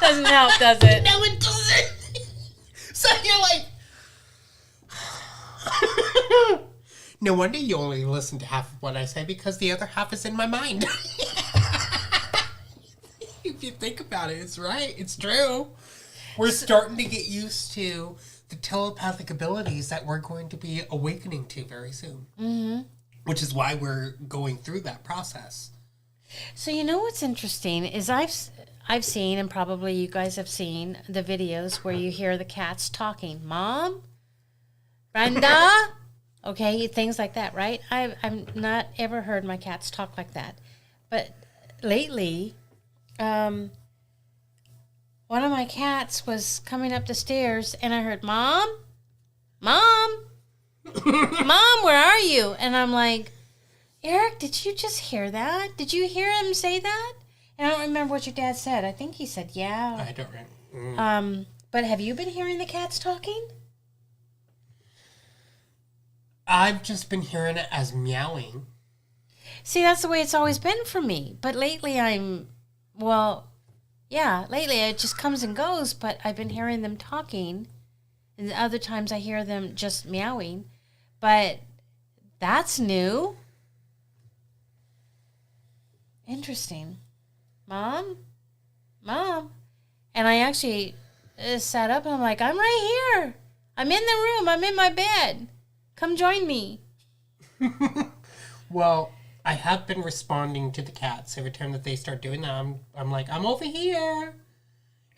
Doesn't help, does it? No, it doesn't. So you're like, no wonder you only listen to half of what I say, because the other half is in my mind. If you think about it, it's right. It's true. We're starting to get used to the telepathic abilities that we're going to be awakening to very soon. Mm-hmm. Which is why we're going through that process. So you know what's interesting is I've seen, and probably you guys have seen, the videos where you hear the cats talking. Mom? Brenda? Okay, things like that, right? I've not ever heard my cats talk like that. But lately, one of my cats was coming up the stairs, and I heard, Mom? Mom? Mom, where are you? And I'm like, Eric, did you just hear that? Did you hear him say that? And I don't remember what your dad said. I think he said, yeah. I don't remember. But have you been hearing the cats talking? I've just been hearing it as meowing. See, that's the way it's always been for me. But lately lately it just comes and goes, but I've been hearing them talking. And other times I hear them just meowing. But that's new. Interesting. Mom? And I actually sat up and I'm like, I'm right here. I'm in the room. I'm in my bed. Come join me. Well, I have been responding to the cats every time that they start doing that. I'm like, I'm over here.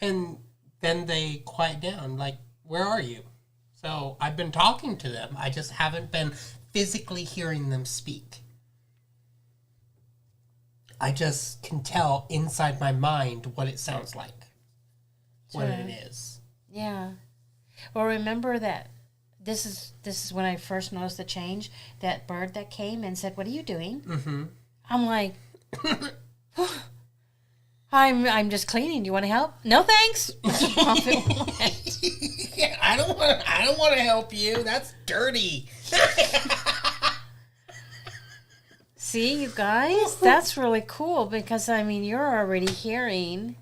And then they quiet down. Like, where are you? So I've been talking to them. I just haven't been physically hearing them speak. I just can tell inside my mind what it sounds like. What it is. Yeah. Well, remember that this is when I first noticed the change. That bird that came and said, "What are you doing?" Mm-hmm. I'm like, I'm just cleaning. Do you want to help? No, thanks. Yeah, I don't want to help you. That's dirty. See, you guys, that's really cool because you're already hearing.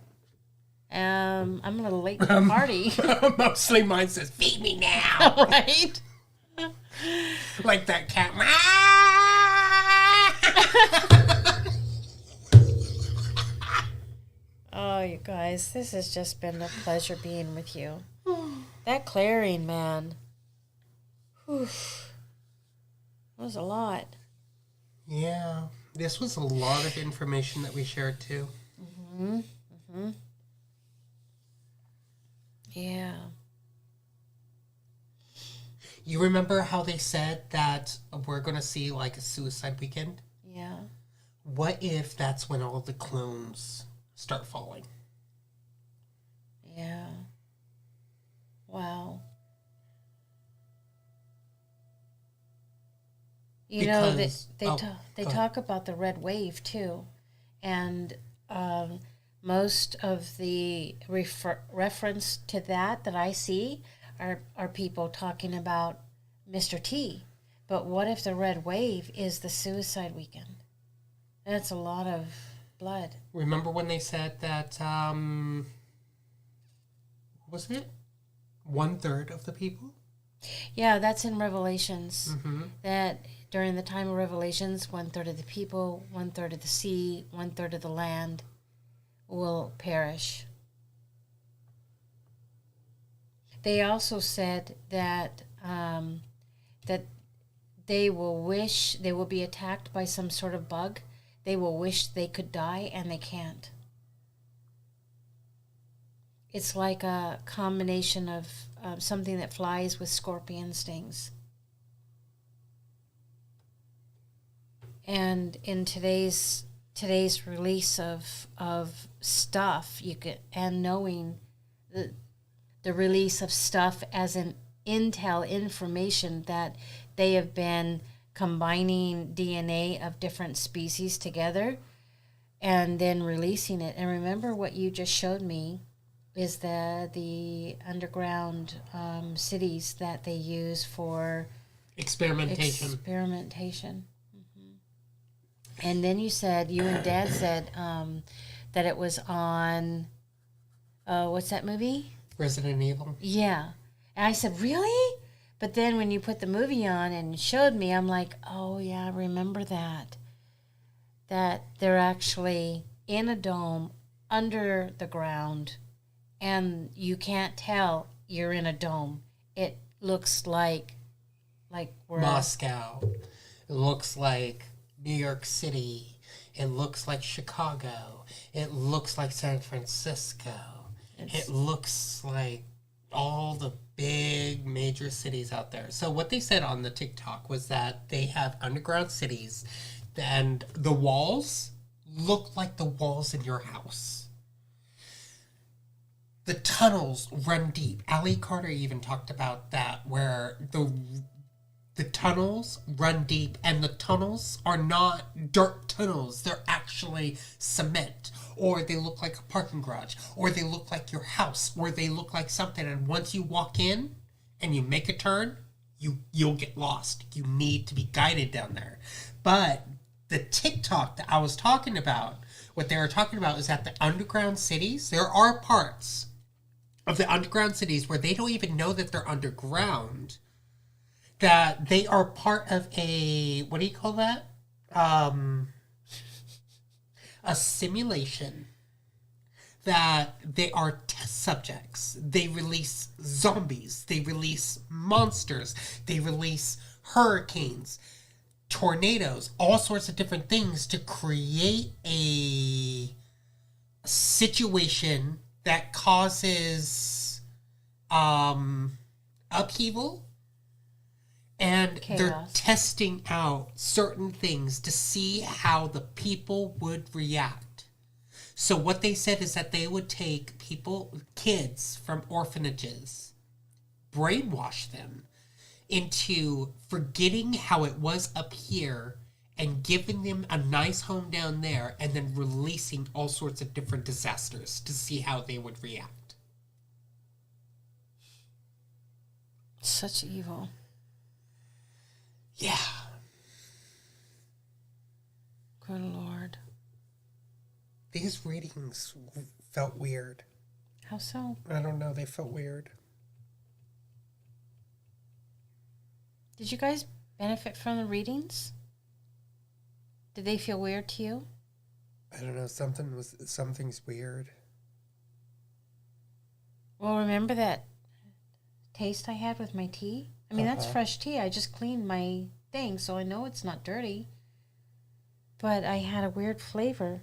I'm a little late to the party. Mostly mine says, "Feed me now." Right? Like that cat. Oh, you guys, this has just been a pleasure being with you. That clearing, man. Whew. That was a lot. Yeah, this was a lot of information that we shared too. Mm-hmm. Mm-hmm. Yeah. You remember how they said that we're going to see like a suicide weekend? Yeah. What if that's when all the clones start falling? Yeah. Wow. You know, they talk about the red wave too, and most of the reference to that I see are people talking about Mr. T. But what if the red wave is the suicide weekend? That's a lot of blood. Remember when they said that, what was it? 1/3 of the people? Yeah, that's in Revelations. Mm-hmm. That during the time of Revelations, 1/3 of the people, 1/3 of the sea, 1/3 of the land will perish. They also said that that they will be attacked by some sort of bug. They will wish they could die and they can't. It's like a combination of something that flies with scorpion stings. And in today's release of stuff, and knowing the release of stuff as an intel information that they have been combining DNA of different species together and then releasing it. And remember what you just showed me is the underground cities that they use for experimentation. Mm-hmm. And then you and Dad said that it was on, what's that movie? Resident Evil. Yeah. And I said, really? But then when you put the movie on and showed me, I'm like, oh yeah, I remember that. That they're actually in a dome under the ground and you can't tell you're in a dome. It looks like we're Moscow. It looks like New York City. It looks like Chicago. It looks like San Francisco. It looks like all the big major cities out there. So what they said on the TikTok was that they have underground cities and the walls look like the walls in your house. The tunnels run deep. Ali Carter even talked about that, where the tunnels run deep, and the tunnels are not dirt tunnels. They're actually cement, or they look like a parking garage, or they look like your house, or they look like something. And once you walk in and you make a turn, you'll get lost. You need to be guided down there. But the TikTok that I was talking about, what they were talking about is that the underground cities, there are parts of the underground cities where they don't even know that they're underground, that they are part of a, what do you call that? A simulation, that they are test subjects. They release zombies. They release monsters. They release hurricanes, tornadoes, all sorts of different things to create a situation that causes upheaval. And chaos. They're testing out certain things to see how the people would react. So what they said is that they would take kids from orphanages, brainwash them into forgetting how it was up here and giving them a nice home down there, and then releasing all sorts of different disasters to see how they would react. Such evil. Yeah. Good Lord. These readings felt weird. How so? I don't know, they felt weird. Did you guys benefit from the readings? Did they feel weird to you? I don't know, something's weird. Well, remember that taste I had with my tea? I mean, that's fresh tea. I just cleaned my thing, so I know it's not dirty. But I had a weird flavor.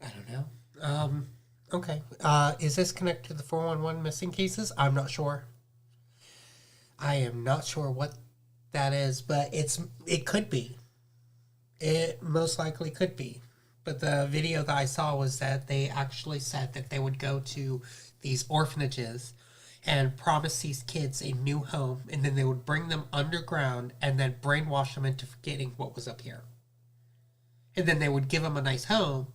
I don't know. Okay. Is this connected to the 411 missing cases? I'm not sure. I am not sure what that is, but it could be. It most likely could be. But the video that I saw was that they actually said that they would go to these orphanages and promise these kids a new home, and then they would bring them underground and then brainwash them into forgetting what was up here. And then they would give them a nice home,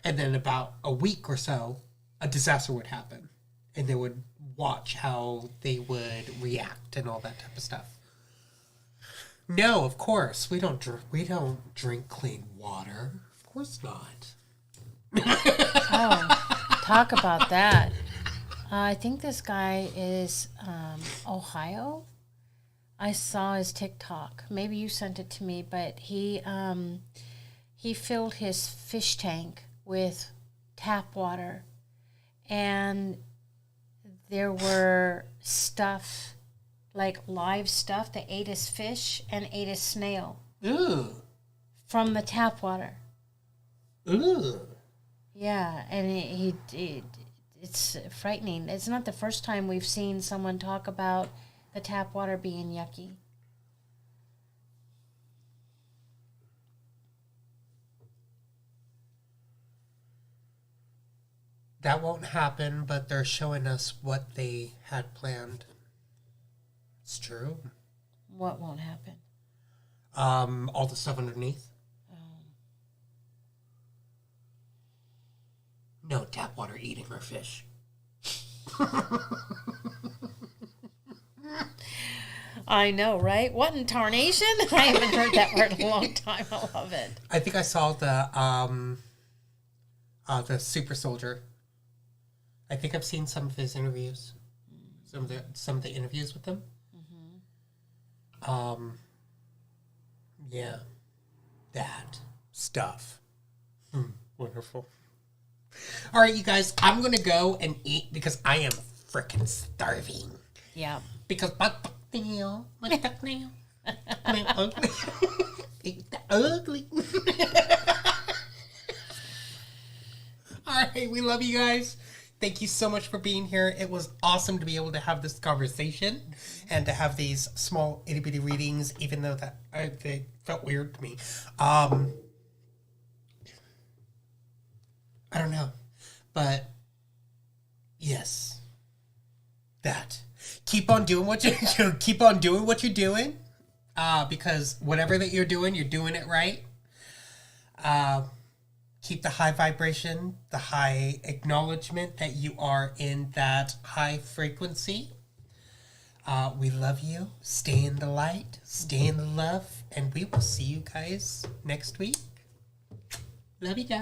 and then about a week or so, a disaster would happen. And they would watch how they would react and all that type of stuff. No, of course we don't. We don't drink clean water. Of course not. Oh, talk about that. I think this guy is Ohio. I saw his TikTok. Maybe you sent it to me, but he filled his fish tank with tap water, and there were stuff, like live stuff, that ate his fish and ate his snail. Ooh. From the tap water. Ooh. Yeah, and it's frightening. It's not the first time we've seen someone talk about the tap water being yucky. That won't happen, but they're showing us what they had planned. It's true. What won't happen? All the stuff underneath. No tap water eating our fish. I know, right? What in tarnation? I haven't heard that word in a long time. I love it. I think I saw the super soldier. I think I've seen some of his interviews. Some of the interviews with them. Mm-hmm. Yeah. That stuff. Wonderful. All right, you guys, I'm going to go and eat because I am freaking starving. Yeah. Because my nail, I'm ugly. It's ugly. All right, we love you guys. Thank you so much for being here. It was awesome to be able to have this conversation and to have these small itty bitty readings, even though they felt weird to me. I don't know, but yes, that. Keep on doing what you're doing, because whatever that you're doing it right. Keep the high vibration, the high acknowledgement that you are in that high frequency. We love you. Stay in the light, stay in the love, and we will see you guys next week. Love you guys.